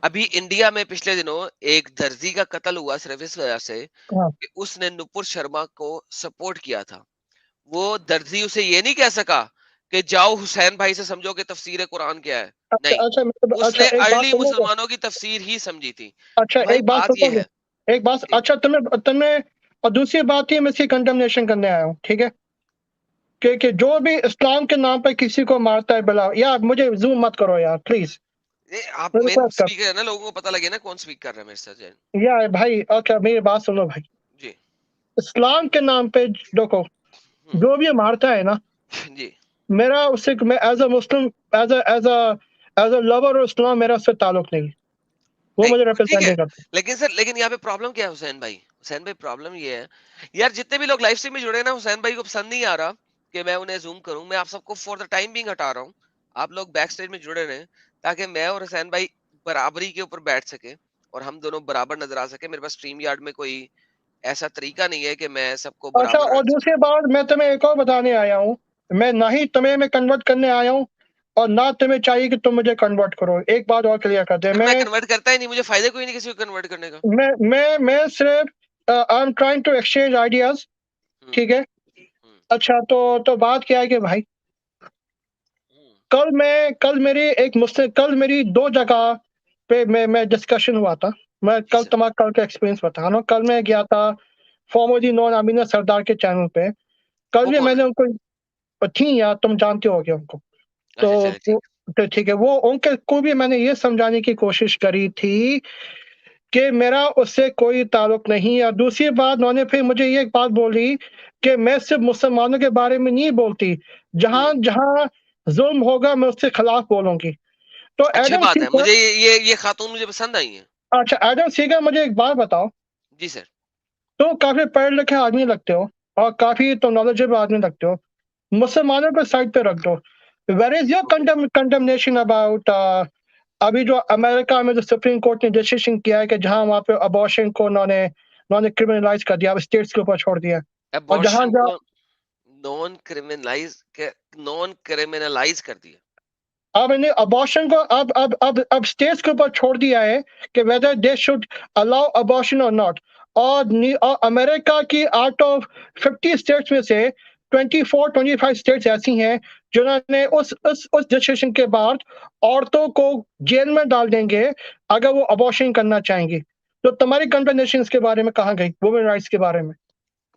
अभी इंडिया में पिछले दिनों एक दर्जी का कत्ल हुआ सिर्फ इस वजह से हाँ, कि उसने नुपुर शर्मा को सपोर्ट किया था। वो दर्जी उसे ये नहीं कह सका कि जाओ हुसैन भाई से समझो कि तफसीर कुरान क्या है। अच्छा नहीं, अच्छा अच्छा, उसने एक बात अर्ली सुनोगे? मुसलमानों की तफसीर ही समझी थी। अच्छा तो भाई एक बात बात ये सुनोगे? है। एक बात, जी। अच्छा तुम्हें तुम्हें और दूसरी बात ये, मैं इसकी कंडमनेशन करने आया हूँ, ठीक है? कि जो भी इस्लाम के नाम पे किसी को मारता है, बिला यार मुझे जूम मत करो यार प्लीज। ये आप मेरे मेन साथ कर स्पीकर है ना, लोगों को पता लगे ना कौन स्पीक कर रहा है मेरे साथ जैन। यार भाई। अच्छा मेरी बात सुनो भाई। जी। इस्लाम के नाम पे देखो, हम्म। जो भी ये मारता है ना, जी। मेरा उससे, मैं as a Muslim, as a lover of Islam, मेरा उससे ताल्लुक नहीं है। वो नहीं मुझे ठीक रिप्रेजेंट है, नहीं करता। लेकिन सर लेकिन यहाँ पे प्रॉब्लम क्या है हुसैन भाई? हुसैन भाई प्रॉब्लम ये है, यार जितने भी लोग लाइव स्ट्रीम में जुड़े हैं ना, हुसैन भाई को पसंद नहीं आ रहा कि मैं उन्हें जूम करूं। मैं आप सबको फॉर द टाइम बिंग हटा रहा हूँ। आप लोग बैक स्टेज में जुड़े रहें ताकि मैं और हुसैन भाई बराबरी के ऊपर बैठ सके और हम दोनों बराबर नजर आ सके। मेरे पास स्ट्रीम यार्ड में कोई ऐसा तरीका नहीं है कि मैं सबको अच्छा, बराबर और रख सकूं। दूसरी बात मैं तुम्हें एक और बताने आया हूँ। मैं ना ही तुम्हें मैं कन्वर्ट करने आया हूँ, और ना तुम्हें चाहिए कि तुम मुझे कन्वर्ट करो। एक बात और क्लियर कर दे। सर मैं कन्वर्ट करता ही नहीं, मुझे फायदा कोई नहीं किसी को कन्वर्ट करने का। मैं सिर्फ I am trying to exchange ideas, hmm. ठीक है? हम्म। अच्छा तो बात क्या है कि भाई, हम्म। कल मेरी दो जगह पे मैं डिस्कशन हुआ था। मैं जी सर। कल का एक्सपीरियंस बता रहा हूँ। कल मैं गया था फॉर्मली नॉन अमीना सरदार के चैनल पे। कल वो भी कौन मैंने है? उनको, थी यार, तुम जानते होगे उनको। अच्छा चले तो ठीक। तो ठीक है, वो उनके को भी मैंने ये समझाने की कोशिश करी थी कि मेरा उससे कोई ताल्लुक नहीं है। और दूसरी बात, उन्होंने फिर मुझे ये एक बात बोली कि मैं सिर्फ मुसलमानों के बारे में नहीं बोलती, जहां हम्म। जहां जुल्म होगा मैं उसके खिलाफ बोलूंगी। तो अच्छी एडम बात है, सीगर, मुझे ये खातून मुझे पसंद आई है। अच्छा एडम सीगर, मुझे एक बात बताओ। जी सर। तो काफी पढ़े लिखे आदमी लगते हो, और काफी तो नॉलेजेबल आदमी लगते हो। मुसलमानों को साइड पे रख दो। Where is your okay. Condemnation about अभी जो अमेरिका में जो सुप्रीम कोर्ट ने डिसीजन किया है कि जहां वहां पे अबॉर्शन को उन्होंने उन्होंने क्रिमिनलाइज कर दिया, अब स्टेट्स के ऊपर छोड़ दिया। और जहां अबॉर्शन जहां को नॉन क्रिमिनलाइज कर दिया। अब इन्हें अबॉर्शन को अब स्टेट्स के ऊपर छोड़ दिया है कि whether they should allow abortion और नॉट। और अमेरिका की आउट ऑफ 50 स्टेट्स में से 24-25 स्टेट्स ऐसी हैं जिन्होंने उस डिसीजन के बाद औरतों को जेल में डाल देंगे अगर वो अबॉर्शन करना चाहेंगी। तो तुम्हारी कंडमनेशन इसके बारे में कहाँ गई, वुमेन राइट्स के बारे में?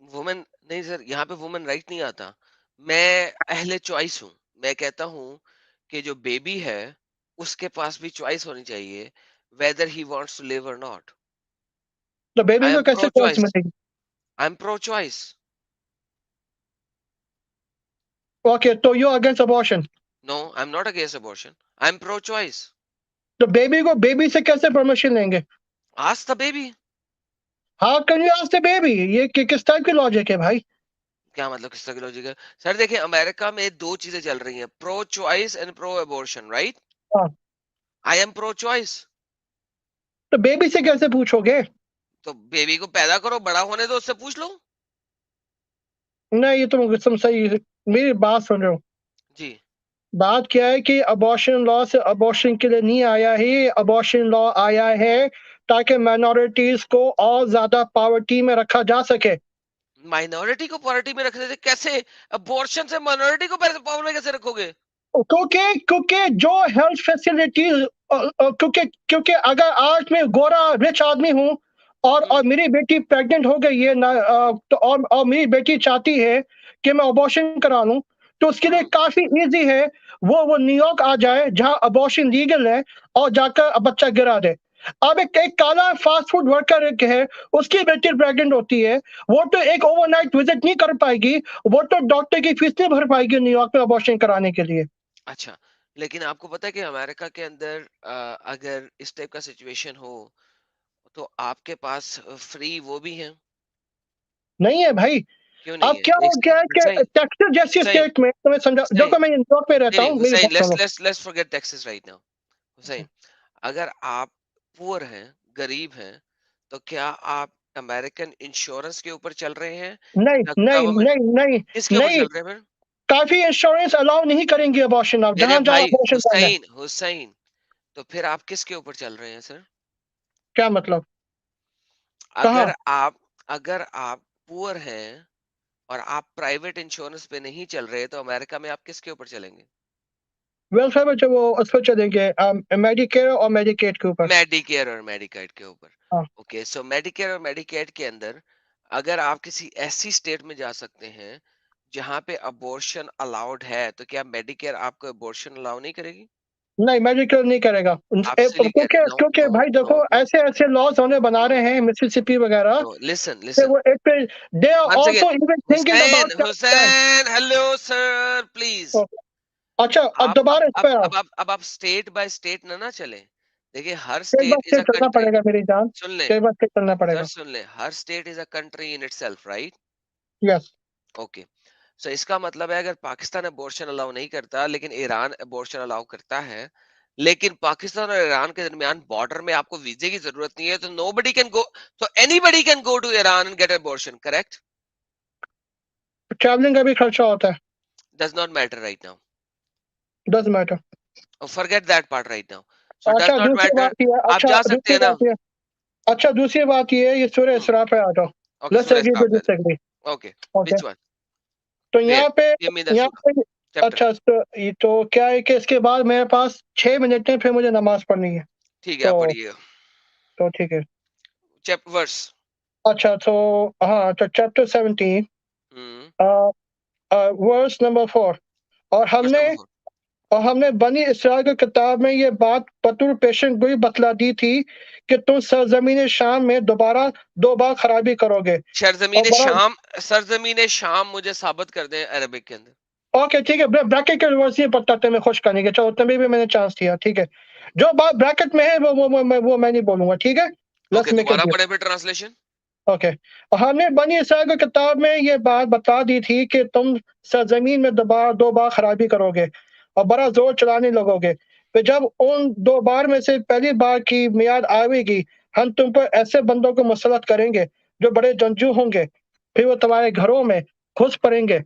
वुमेन नहीं सर, यहाँ पे वुमेन राइट नहीं आता। मैं अहले चॉइस हूँ। मैं कहता हूँ कि जो बेबी है उसके पास भी चॉइस होनी चाहिए, whether he wants to live और नॉट। तो बेबी आई को एम कैसे प्रो चॉइस चॉइस। मिलेगी? I am pro choice. Okay, तो you against abortion? No I am not against abortion, I am pro choice. तो baby से कैसे permission लेंगे? Ask the baby. How can you ask the baby? ये किस type की logic है भाई? क्या मतलब किस तरह की लॉजिक है? सर देखिए अमेरिका में 2 चीज़ें चल रही हैं, pro choice and pro abortion, right? हाँ, आई एम प्रो चॉइस। तो बेबी से कैसे पूछोगे? तो बेबी को पैदा करो, बड़ा होने दो, उससे पूछ लो। नहीं, ये तुम सही मेरी बात सुन रहे हो। जी। बात क्या है कि अबॉर्शन लॉ से अबॉर्शन के लिए नहीं आया है, अबॉर्शन लॉ आया है ताकि माइनॉरिटीज को और ज्यादा पॉवर्टी में रखा जा सके। माइनॉरिटी को पॉवर्टी में रखने से कैसे? अबॉर्शन से माइनॉरिटी को पावर में कैसे रखोगे? क्योंकि क्योंकि जो हेल्थ फैसिलिटीज क्योंकि क्योंकि अगर आज मैं गोरा रिच आदमी हूँ और हम्म। मेरी बेटी प्रेग्नेंट हो गई है ना, तो और मेरी बेटी चाहती है कि मैं अबॉर्शन करा लूं, तो उसके लिए हम्म। काफी इजी है। वो न्यूयॉर्क आ जाए जहां अबॉर्शन लीगल है और जाकर बच्चा गिरा दे। अब एक काला फास्ट फूड वर्कर एक है, उसकी बेटी प्रेग्नेंट होती है, वो तो एक ओवरनाइट विजिट नहीं कर पाएगी, वो तो डॉक्टर की फीस नहीं भर पाएगी न्यूयॉर्क में अबॉर्शन कराने के लिए। अच्छा, लेकिन आपको पता है कि अमेरिका के अंदर अगर इस टाइप का सिचुएशन हो तो आपके पास फ्री वो भी है। नहीं है भाई। क्यों नहीं अब है? क्या एक हो गया सेकंड, है कि हुसैन, टेक्सास जैसी हुसैन, स्टेट में तुम्हें समझा, हुसैन, देखो मैं न्यूयॉर्क में नहीं रहता नहीं, हूँ, मेरी हुसैन, बात सुनो। Let's forget Texas right now. Hussain, अगर आप पुअर हैं, गरीब हैं, तो क्या आप अमेरिकन इंश्योरेंस के ऊपर चल रहे हैं नहीं या नहीं गवर्नमेंट? नहीं नहीं किसके ऊपर नहीं, चल रहे हैं फिर? काफी इंश्योरेंस अलाउ नहीं करेंगे अबॉर्शन, अब मेरे जहां जहां भाई अबॉर्शन करना है। हुसैन, हुसैन, तो फिर आप किसके ऊपर चल रहे हैं सर? क्या मतलब? अगर कहाँ? आप अगर आप पुअर हैं और आप प्राइवेट इंश्योरेंस पे नहीं चल रहे तो अमेरिका में आप किसके ऊपर चलेंगे? वेलफेयर में जो वो उस पर चलेंगे, मेडिकेयर और मेडिकेड के ऊपर। मेडिकेयर और मेडिकेड के ऊपर। हाँ। ओके, सो मेडिकेयर और मेडिकेड के अंदर अगर आप किसी ऐसी स्टेट में जा सकते हैं जहां पे अबॉर्शन अलाउड है तो क्या मेडिकेयर आपको अबॉर्शन अलाउ नहीं करेगी? नहीं, मेडिकेयर नहीं करेगा आप सिली कह क्योंकि रहे, नो क्योंकि नो भाई नो देखो नो ऐसे ऐसे लॉज होने बना नो रहे हैं मिसिसिपी वगैरह नो, लिसन कि लिसन, वो एक पे they are once again, also even thinking Hussain, about क्या। Hussain, hello sir, please. अच्छा, अब आप दोबारा इस पे आओ। अब आप स्टेट बाय स्टेट ना चले। देखिए हर एक बार स्टेट इज फिर अ चलना कंट्री। पड़ेगा मेरी जान, सुन ले, कई बार फिर चलना सर पड़ेगा। सुन ले, हर state is a country in itself, right? Yes. Okay, so इसका मतलब है अगर पाकिस्तान अबॉर्शन अलाउ नहीं करता लेकिन ईरान अबॉर्शन अलाउ करता है, लेकिन पाकिस्तान और ईरान के दरमियान बॉर्डर में आपको वीजे की जरूरत नहीं है, तो नोबडी कैन गो, तो anybody can go to Iran and get abortion, correct? Travelling का भी खर्चा होता है। Does not matter right now, does matter. Forget that part right now, so does अच्छा नॉट दूसरी मैटर। बात ये है, आप जा सकते दूसरी हैं ना। बात ये, अच्छा दूसरी बात ये है, ये सूरह हम्म। इसरा पे आ जाओ। ओके, लेट्स सूरह एग्री टू इस्राफ है। Disagree. Okay, okay. Which one? तो वेयर? यहाँ पे गिव मी द यहाँ सूरह, पे चैप्टर। अच्छा, तो ये तो क्या है कि इसके बाद मेरे पास 6 मिनट है, फिर मुझे नमाज पढ़नी है। ठीक है, आप तो पढ़िए। ठीक है। Chap verse. अच्छा तो हाँ, तो चैप्टर 17 हम्म। Verse number 4। और वर्स हमने नंबर 4। और हमने बनी इसराइल की किताब में ये बात बतौर पेशन गोई बतला दी थी कि तुम सरजमीन शाम में दोबारा 2 बार खराबी करोगे। और सरजमीन बड़ा शाम, सरजमीन शाम मुझे साबित कर दें अरबिक के अंदर। ओके ठीक है, ब्रैकेट के रिवर्स ही बताते मैं खुश करने के, चलो तभी भी मैंने चांस दिया, ठीक है। जो बात ब्रैकेट में है वो मैं नहीं बोलूंगा, ठीक है। लेट्स ओके, मेक इट दोबारा डील। पढ़े फिर ट्रांसलेशन। ओके। और हमने बनी इसराइल की किताब में ये बात बता दी थी कि तुम सरजमीन में 2 बार खराबी करोगे और बड़ा जोर चलाने लगोगे। फिर जब उन 2 बार में से पहली बार की मियाद आएगी, हम तुम पर ऐसे बंदों को मुसलत करेंगे जो बड़े जंजू होंगे, फिर वो तुम्हारे घरों में घुस पड़ेंगे,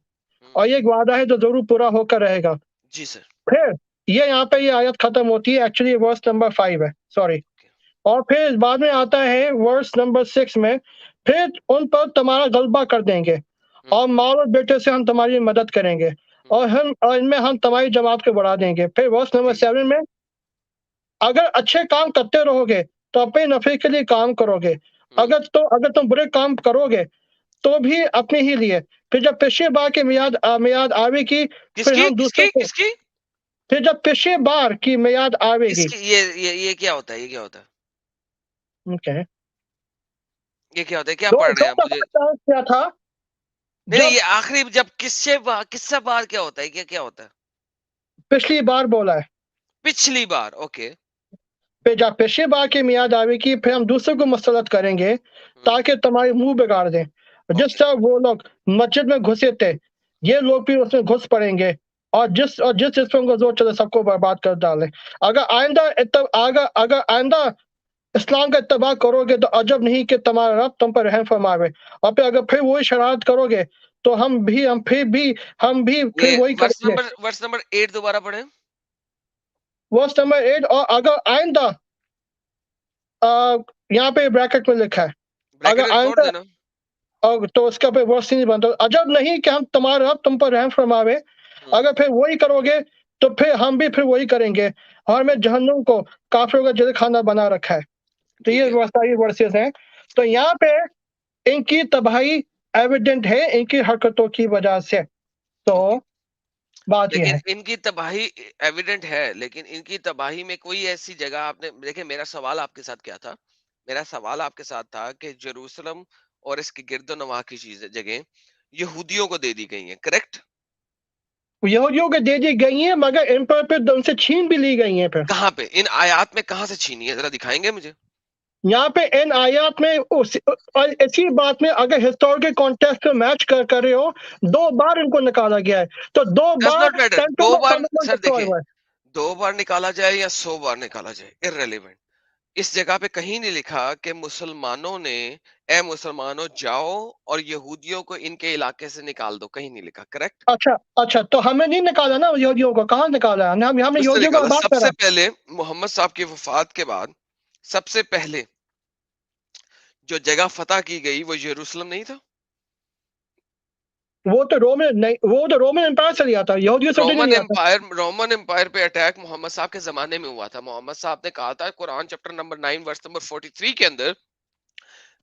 और ये एक वादा है जो जरूर पूरा होकर रहेगा। जी सर। फिर ये यहाँ पे ये आयत खत्म होती है, एक्चुअली वर्स नंबर 5 है, सॉरी। ओके। और फिर बाद में आता है वर्स नंबर 6 में, फिर उन पर तुम्हारा गलबा कर देंगे हम्म। और माँ और बेटे से हम तुम्हारी मदद करेंगे, हम्म। और इनमें हम तुम्हारी जमात को बढ़ा देंगे। फिर वर्स नंबर ठीक है। 7 में, अगर अच्छे काम करते रहोगे तो अपने नफे के लिए काम करोगे, हम्म। अगर तुम बुरे काम करोगे तो भी अपने ही लिए। फिर जब पिछली बार की मियाद आवेगी, फिर किसकी हम दूसरों किसकी को किसकी? फिर जब पिछली बार की मियाद आवेगी। किसकी? ये क्या होता है? ये क्या होता है? ओके। ये क्या होता है? क्या दो पढ़ रहे दो हैं आप दफा मुझे? चांस किया था। नहीं नहीं, जब ये आखिरी जब किस्से बार क्या होता है? क्या क्या होता है? पिछली बार बोला है, पिछली बार, ओके। फिर जब पिछली बार की मियाद आवेगी, फिर हम दूसरों को मसलत करेंगे हम्म। ताकि तुम्हारे मुंह बिगाड़ दें। जिस ओके। तरह वो लोग मस्जिद में घुसे थे, ये लोग भी उसमें घुस पड़ेंगे और जिस सिस्टम को जोर चले सबको बर्बाद कर डाले। अगर आइंदा इस्लाम का इत्तेबा करोगे तो अजब नहीं कि तुम्हारा रब तुम पर रहम फरमावे, और फिर अगर फिर वही शरारत करोगे तो हम भी फिर ये वही करेंगे। वर्स नंबर 8 दोबारा पढ़ें। वर्स नंबर 8, और अगर आइंदा यहाँ पे ब्रैकेट में लिखा है, ब्रैकेट अगर में छोड़ आइंदा देना। तो उसका फिर वर्स ही नहीं बनता, अजब नहीं कि हम तुम्हारा रब तुम पर रहम फरमावे, हम्म। अगर फिर वही करोगे तो फिर हम भी फिर वही करेंगे, और मैं जहन्नुम को काफिरों का जल खाना बना रखा है। तो ठीक ये है। सारी वर्सेस हैं। तो यहाँ पे इनकी तबाही एविडेंट है इनकी हरकतों की वजह से। तो ओके। बात ये लेकिन है। इनकी तबाही एविडेंट है, लेकिन इनकी तबाही में कोई ऐसी जगह आपने देखिए, मेरा सवाल आपके साथ क्या था? मेरा सवाल आपके साथ था कि जेरूसलम और इसके गिर्दोनवाह की चीजें जगह यहूदियों को दे दी गई हैं, करेक्ट? यहूदियों को दे दी गई है, मगर इन पर फिर उनसे छीन भी ली गई है। फिर कहाँ पे इन आयात में कहाँ से छीनी है, जरा दिखाएंगे मुझे? यहाँ पे इन आयात में और इसी बात में अगर हिस्टोरिकल कॉन्टेक्स्ट में मैच कर रहे हो, 2 बार इनको निकाला गया है, तो दो डज बार नॉट मैटर, टेंपल दो ऑफ बार सॉलोमन सर डिस्ट्रॉय देखिए, हुआ है। 2 बार निकाला जाए या 100 बार निकाला जाए, इररेलेवेंट। इस जगह पे कहीं नहीं लिखा कि मुसलमानों ने, ए मुसलमानों जाओ और यहूदियों को इनके इलाके से निकाल दो, कहीं नहीं लिखा, करेक्ट? अच्छा अच्छा, तो हमें नहीं निकाला ना यहूदियों को, कहाँ निकाला है? हमने किसने यहूदियों को निकाला? आबाद सबसे करा। पहले मोहम्मद साहब की वफात के बाद सबसे पहले जो जगह फतह की गई वो यरूशलेम नहीं था? वो तो रोमन एम्पायर से लिया था, यहूदियों से तो नहीं लिया था। रोमन एम्पायर पे अटैक मोहम्मद साहब के जमाने में हुआ था। मोहम्मद साहब ने कहा था Quran chapter number 9 verse number 43 के अंदर,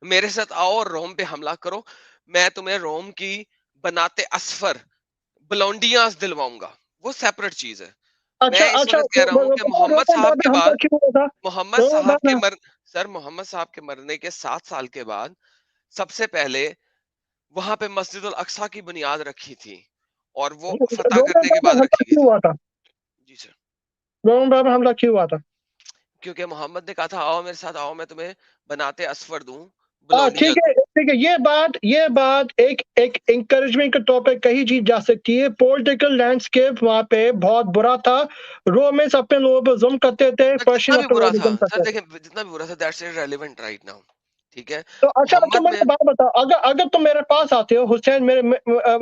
मेरे साथ आओ और रोम पे हमला करो, मैं तुम्हें रोम की बनाते असफर ब्लोंडियास दिलवाऊंगा। वो सेपरेट चीज है। अच्छा मैं इस अच्छा, वक्त कह रहा हूं कि मोहम्मद रोमन साहब बाद के में हमला बाद, क्यों हुआ था? मोहम्मद रोमन साहब बाद के में। मर सर मोहम्मद साहब के मरने के 7 साल के बाद सबसे पहले वहां पे मस्जिद उल अक्सा की बुनियाद रखी थी, और वो फतह रोमन करने के बाद में बाद हमला रखी गई क्यों थी। हुआ था? जी सर। रोमन बाद में हमला क्यों हुआ था? क्योंकि मोहम्मद ने कहा था आओ मेरे साथ, आओ मैं तुम्हें बनाते असफर दूं, ब्लोंडिया ठीक दूं। है ठीक है, ये बात एक एक इंकरेजमेंट के तौर पे कही जी जा सकती है। पॉलिटिकल लैंडस्केप वहाँ पे बहुत बुरा था। रोमन्स अपने लोगों पर जुल्म करते थे, सर जितना पर्शियन भी अपने बुरा लोगों पर था, जुल्म सर करते थे। देखिए जितना भी बुरा था, दैट्स इररिलेवेंट राइट नाउ। ठीक है। तो अच्छा अच्छा, मोहम्मद मुझे ने, बात बताओ, अगर अगर तुम मेरे पास आते हो हुसैन,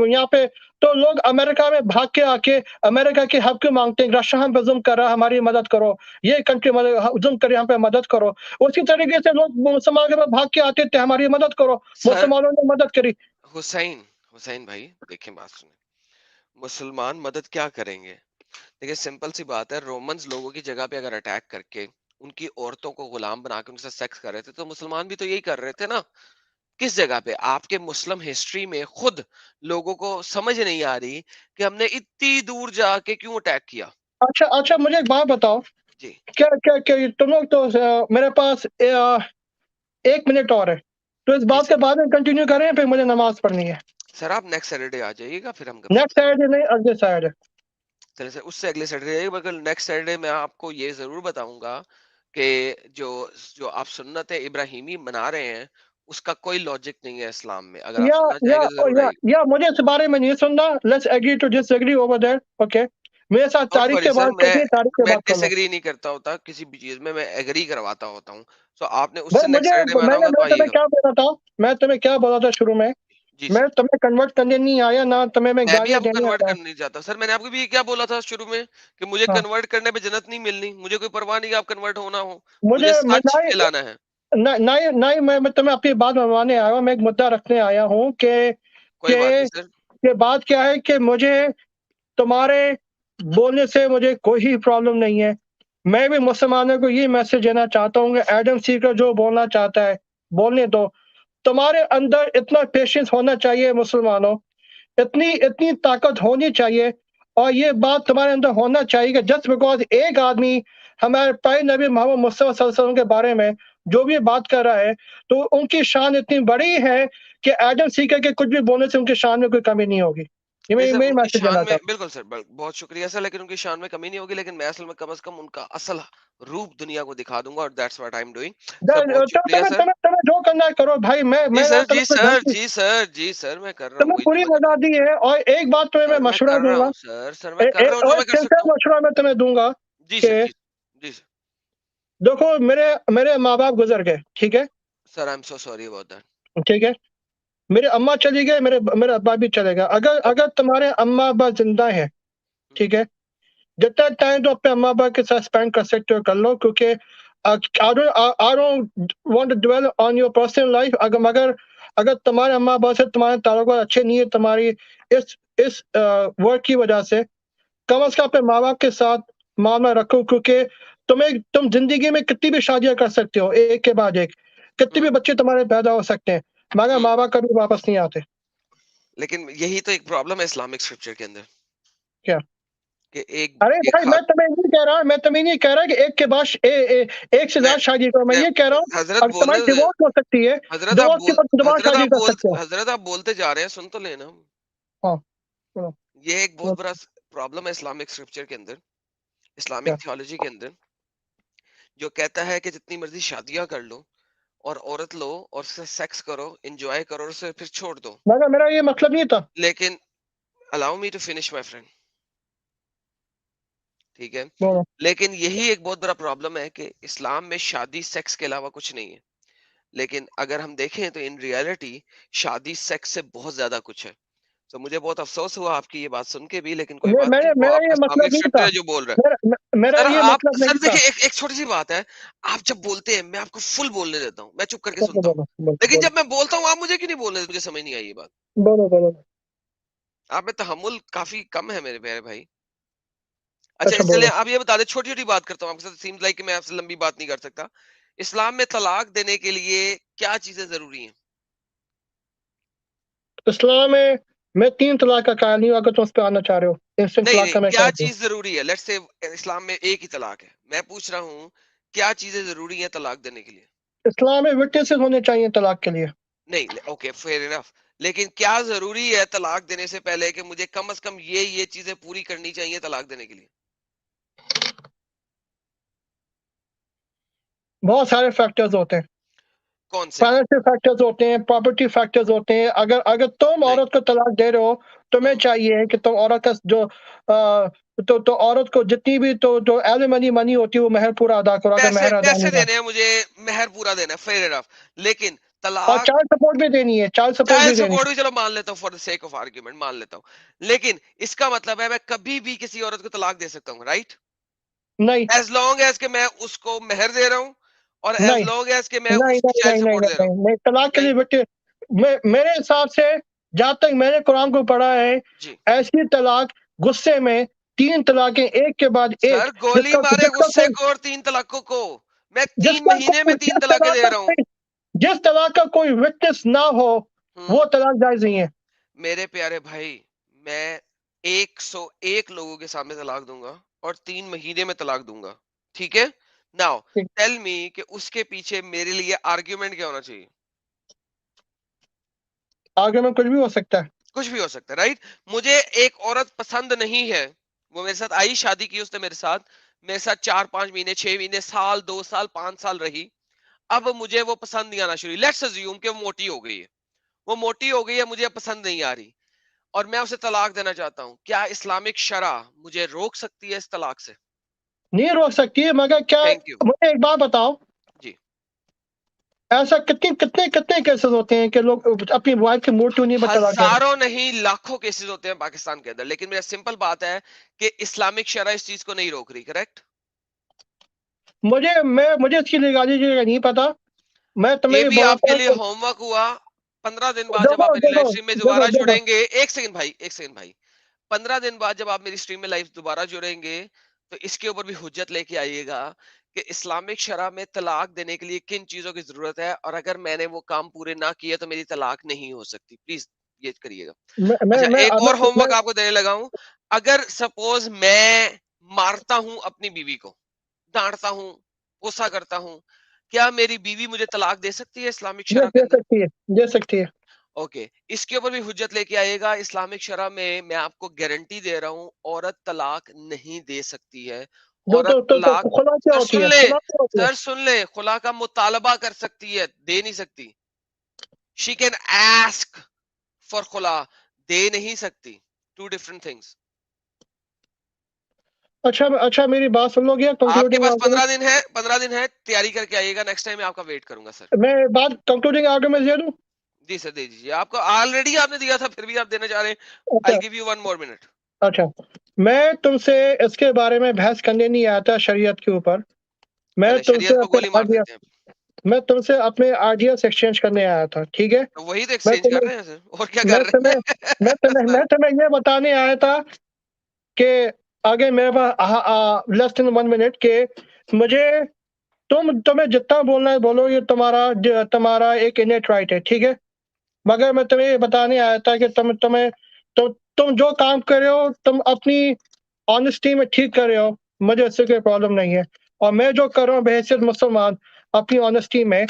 यहाँ पे, तो लोग अमेरिका में भाग के आके अमेरिका के हक क्यों मांगते हैं? रशिया हम पे जुल्म कर रहा है, हमारी मदद करो, ये कंट्री जुल्म करे, हम पे मदद करो। उसी तरीके से लोग मुसलमान के पास भाग के आते थे, हमारी मदद करो, सर मुसलमानों ने मदद करी। हुसैन, हुसैन भाई देखिए बात सुने, मुसलमान मदद क्या करेंगे? देखिए सिंपल सी बात है, रोमन्स लोगों की जगह पे अगर अटैक करके उनकी औरतों को गुलाम बना के उनसे सेक्स कर रहे थे, तो मुसलमान भी तो यही कर रहे थे ना। किस जगह पे आपके मुस्लिम हिस्ट्री में खुद लोगों को समझ नहीं आ रही कि हमने इतनी दूर जाके क्यों अटैक किया? अच्छा अच्छा, मुझे एक बात बताओ, जी। क्या क्या क्या तुम लोग तो मेरे पास 1 मिनट और है, तो इस जी बात के सर। बाद में कंटिन्यू करें, फिर मुझे नमाज पढ़नी है। सर आप नेक्स्ट सैटरडे आ जाइएगा, फिर हम गपशप नेक्स्ट सैटरडे नहीं, अगले सैटरडे। चले सर, उससे अगले सैटरडे, मगर नेक्स्ट सैटरडे मैं आपको ये जरूर बताऊंगा कि जो जो आप सुन्नत इब्राहिमी मना रहे हैं उसका कोई लॉजिक नहीं है इस्लाम में। अगर आप या सुनना या चाहेंगे तो जरूर आइए। मुझे इस बारे में नहीं सुनना। Let's agree to disagree over there, okay? मेरे साथ डोंट तारीख वरी के सर, बाद करनी है, तारीख के मैं बाद कर लो। डिसएग्री नहीं करता होता किसी भी चीज में, मैं एग्री करवाता होता हूँ। सो आपने भाई उससे नेक्स्ट सैटरडे में आना होगा तो मैं तुम्हें आइएगा। क्या बोला था? मैं तुम्हें क्या बोला था शुरू में? जी मैं सर। तुम्हें कन्वर्ट करने नहीं आया ना, तुम्हें मैं मैं भी गालियां आपको देने कन्वर्ट आया। करना नहीं चाहता सर, मैंने आपको भी क्या बोला था शुरू में कि मुझे हाँ, कन्वर्ट करने पे जन्नत नहीं मिलनी, मुझे कोई परवाह नहीं कि आप कन्वर्ट होना हो, मुझे मुझे मैं सच फैलाना है। ना ही मैं तुम्हें अपनी बात मनवाने आया हूँ, मैं एक मुद्दा रखने आया हूँ कोई बात नहीं सर। कि बात क्या है कि मुझे तुम्हारे बोलने से मुझे कोई प्रॉब्लम नहीं है। मैं भी मुसलमानों को ये मैसेज देना चाहता हूँ कि एडम सीकर जो बोलना चाहता है, बोलने दो। तुम्हारे अंदर इतना पेशेंस होना चाहिए मुसलमानों, इतनी इतनी ताकत होनी चाहिए, और ये बात तुम्हारे अंदर होना चाहिए कि जस्ट बिकॉज़ एक आदमी हमारे प्यारे नबी मोहम्मद मुस्तफा सल्लल्लाहु अलैहि वसल्लम के बारे में जो भी बात कर रहा है, तो उनकी शान इतनी बड़ी है कि एडम सीकर के कुछ भी बोलने से उनकी शान में कोई कमी नहीं होगी। ये नहीं मैं सर, मैं उनकी मैसेज शान देना में चाहता बिल्कुल सर, बहुत शुक्रिया सर, लेकिन उनकी शान में कमी नहीं होगी, लेकिन मैं असल में कम उनका असल रूप दुनिया को दिखा दूंगा, और that's what I am doing. Sir हूँ। बहुत शुक्रिया सर। तुम्हें जो करना है करो भाई, जी मैं ना सर, जी तुम्हें कोई ढंग सर, की, जी सर, जी सर, मैं कर रहा हूँ तुम्हें वही जो पूरी मैंने कहा। आजादी है। और एक बात तुम्हें मैं सर मैं मशवरा कर रहा दूंगा, हूँ सर, सर मैं कर रहा हूँ जो और मैं कर सकता सिंसियर हूँ। मशवरा मैं तुम्हें दूंगा जी कि सर, जी। जी सर। देखो, मेरे मेरे माँ बाप गुजर गए, ठीक है, sir I am so sorry about that. ठीक है। मेरे अम्मा चली गए, मेरे अब्बा भी चले गए। अगर ओके। अगर तुम्हारे अम्मा अब्बा जिंदा हैं, ठीक है, जितना टाइम तो अपने अम्मा अब्बा के साथ स्पेंड कर सकते हो कर लो, क्योंकि I don't want to dwell on your personal life. अगर मगर अगर तुम्हारे अम्मा अब्बा से तुम्हारे ताल्लुकात अच्छे नहीं है, तुम्हारी इस वर्क की वजह से, कम से कम अपने माँ बाप के साथ मामला रखो, क्योंकि तुम जिंदगी में कितनी भी शादियां कर सकते हो, एक के बाद एक, कितने भी बच्चे तुम्हारे पैदा हो सकते हैं, मगर माँ बाप कभी वापस नहीं आते। लेकिन यही तो एक प्रॉब्लम है इस्लामिक स्क्रिप्चर के अंदर, क्या? कि एक अरे एक भाई, खाक मैं तुम्हें नहीं कह रहा कि एक के बाद एक से मैं ज्यादा शादी करो। मैं मैं ये कह रहा हूँ, हजरत अगर तुम्हारी बोलने डिवोर्स हो सकती है, डिवोर्स के बाद दोबारा शादी कर सकते हो। हजरत आप बोलते जा रहे हैं, सुन तो लेना। हाँ, बोलो, ये एक बहुत बोलो, बड़ा प्रॉब्लम है इस्लामिक स्क्रिप्चर के अंदर, क्या? इस्लामिक थियोलॉजी के अंदर, जो कहता है कि जितनी मर्जी शादियां कर लो और औरत लो और उससे सेक्स करो, एंजॉय करो और उसे फिर छोड़ दो। मगर मेरा ये मतलब नहीं था। लेकिन allow me to finish my friend, ठीक है। बोलो। लेकिन यही एक बहुत बड़ा प्रॉब्लम है कि इस्लाम में शादी सेक्स के अलावा कुछ नहीं है। लेकिन अगर हम देखें तो इन रियलिटी शादी सेक्स से बहुत ज्यादा कुछ है। तो मुझे बहुत अफसोस हुआ आपकी ये बात सुन के भी, लेकिन कोई बात नहीं, वो मेरा आपका ये इस्लामिक मतलब नहीं स्क्रिप्चर था। है जो बोल रहा है। मेरा सर ये आप मतलब सर नहीं था। देखिए, एक छोटी सी बात है। आप जब बोलते हैं मैं आपको फुल बोलने देता हूँ, मैं चुप करके बोलो, सुनता हूँ। बोलो, बोलो, लेकिन बोलो, जब मैं बोलता हूँ आप मुझे क्यों नहीं बोलने देते? मुझे समझ नहीं आई ये बात। बोलो, बोलो। आप में तहम्मुल काफी कम है मेरे प्यारे भाई। अच्छा, अच्छा, इसलिए बोलो। आप ये बता दें, छोटी छोटी बात करता हूँ आपके साथ, सीम्स लाइक कि मैं आपसे लंबी बात नहीं कर सकता। इस्लाम में तलाक देने के लिए क्या चीजें जरूरी हैं? इस्लाम में मैं 3 तलाक का कायल नहीं हूँ, अगर तुम उस पे आना चाह रहे हो। इंस्टेंट नहीं तलाक नहीं, का मैं क्या कायल हूँ। चीज जरूरी है? लेट्स से इस्लाम में एक ही तलाक है, मैं पूछ रहा हूँ क्या चीजें जरूरी हैं तलाक देने के लिए? इस्लाम में विटनेसेस होने चाहिए तलाक के लिए। नहीं, ओके फेयर इनफ। लेकिन क्या जरूरी है तलाक देने से पहले कि मुझे कम से कम ये चीजें पूरी करनी चाहिए तलाक देने के लिए? बहुत सारे फैक्टर्स होते हैं। कौन से? फाइनेंशियल फैक्टर्स होते हैं, प्रॉपर्टी फैक्टर्स होते हैं। अगर तुम नहीं। औरत को तलाक दे रहे हो, तुम्हें हम्म। चाहिए कि तुम औरत का जो तो औरत को जितनी भी जो एलिमनी मनी होती है, वो महर पूरा अदा करो, अगर पैसे महर अदा पैसे नहीं हुआ। देने हैं मुझे, मेहर पूरा देना है, फेयर इनफ। लेकिन और तलाक, चाइल्ड सपोर्ट भी देनी है, चाइल्ड सपोर्ट भी चाइल्ड देनी सपोर्ट भी चलो मान लेता हूँ, for the sake of argument मान लेता हूँ, लेकिन इसका मतलब है मैं कभी भी किसी औरत को तलाक दे सकता हूँ, राइट? है। नहीं, एज लॉन्ग एज के मैं उसको मेहर दे रहा हूँ, और एज नहीं, लॉन्ग एज के मैं नहीं, उसकी नहीं, चाइल्ड नहीं, नहीं, सपोर्ट नहीं, दे रहा हूँ। नहीं, नहीं, तलाक के नहीं। लिए बेटे, मेरे हिसाब से, जहाँ तक मैंने कुरान को पढ़ा है, जी। ऐसी तलाक गुस्से में, 3 तलाकें एक के बाद एक, सर गोली जिसका मारे जिसका गुस्से कोई को और 3 तलाकों को। मैं तीन जिसका महीने में कोई 3 तलाकें दे रहा हूँ। जिस तलाक का कोई विटनेस ना हो, वो हम्म। तलाक जायज नहीं है। मेरे प्यारे भाई, मैं 101 लोगों के सामने तलाक दूंगा और 3 महीने में तलाक दूंगा, ठीक है। नाउ ठीक, टेल मी कि उसके पीछे मेरे लिए आर्ग्यूमेंट क्या होना चाहिए? आगे में कुछ भी हो सकता है। कुछ भी हो सकता है, राइट? मुझे एक औरत पसंद नहीं है, वो मेरे साथ आई, शादी की उसने मेरे साथ 4-5 महीने, 6 महीने, साल, 2 साल, 5 साल रही। अब मुझे वो पसंद नहीं आना शुरू, लेट्स अज्यूम कि वो मोटी हो गई है, वो मोटी हो गई है, मुझे अब पसंद नहीं आ रही, और मैं उसे तलाक देना चाहता हूँ। क्या इस्लामिक शरा मुझे रोक सकती है इस तलाक से? नहीं रोक सकती है, मगर क्या, थैंक यू। मुझे एक बात बताओ, जी। ऐसा कितने कितने कितने केसेस होते हैं कि लोग अपनी वाइफ की मूड क्यों नहीं पर तलाक दे हजारों नहीं लाखों केसेस होते हैं पाकिस्तान के अंदर, लेकिन मेरा सिंपल बात है कि इस्लामिक शरा इस चीज को नहीं रोक रही, करेक्ट? रहे? मुझे इसकी लीगैलिटी नहीं पता। मैं तुम्हें ये ये भी आपके बताता लिए हूँ। होमवर्क हुआ। 15 दिन बाद जब देखो, आप मेरी लाइव देखो, स्ट्रीम में देखो, दोबारा देखो, जुड़ेंगे, एक सेकंड भाई, एक सेकंड भाई, 15 दिन बाद जब आप मेरी स्ट्रीम में लाइव दोबारा जुड़ेंगे, तो इसके ऊपर भी हुज्जत लेके आइएगा कि इस्लामिक शरा में तलाक देने के लिए किन चीजों की जरूरत है, और अगर मैंने वो काम पूरे ना किए तो मेरी तलाक नहीं हो सकती। प्लीज ये करिएगा। मैं मैं अच्छा, मैं एक मैं, और मैं होमवर्क आपको देने लगा हूं। अगर सपोज मैं मारता हूं अपनी बीवी को, डांटता हूं, गुस्सा करता हूं, क्या मेरी बीवी मुझे तलाक दे सकती है इस्लामिक ये शरा के दे अंदर? सकती है, दे सकती है। ओके, इसके ऊपर भी हुज्जत लेके आइएगा। इस्लामिक शरह में मैं आपको गारंटी दे रहा हूँ, औरत तलाक नहीं दे सकती है। जो औरत तलाक, खुला क्या सर होती सुन है, ले, खुला क्या होती है? सर सुन ले, खुला का मुतालबा कर सकती है, दे नहीं सकती। शी कैन आस्क फॉर खुला, दे नहीं सकती। Two different things. अच्छा अच्छा, मेरी बात सुन लोगे? आपके कंक्लूडिंग पास आर्गुमेंट, 15 दिन है, 15 दिन है, तैयारी करके आइएगा। नेक्स्ट टाइम मैं आपका वेट करूंगा सर। मैं बात कंक्लूडिंग आर्गुमेंट दे दूं? जी सर, दे दीजिए। आपको ऑलरेडी आपने दिया था, फिर भी आप देना चाह रहे हैं। आई अच्छा give you one more minute. अच्छा, मैं तुमसे इसके बारे में बहस करने नहीं आया था शरीयत के ऊपर। मैं चले, तुमसे शरीयत को अपने गोली मार आइडिया देते हैं। मैं तुमसे अपने आइडियाज एक्सचेंज करने आया था, ठीक है? तो वही तो मैं एक्सचेंज कर तुम्हें रहे हैं सर, और क्या मैं कर रहे तुम्हें हैं सर। मैं तुम्हें ये बताने आया था कि आगे मेरे पास लेस देन 1 मिनट के मुझे, तुम्हें जितना बोलना है बोलो, ये तुम्हारा एक इनेट राइट है, ठीक है? मगर मैं तुम्हें ये बताने आया था कि तुम जो काम कर रहे हो, तुम अपनी ऑनेस्टी में ठीक कर रहे हो, मुझे इससे कोई प्रॉब्लम नहीं है। और मैं जो कर रहा हूँ बहैसियत मुसलमान, अपनी ऑनेस्टी में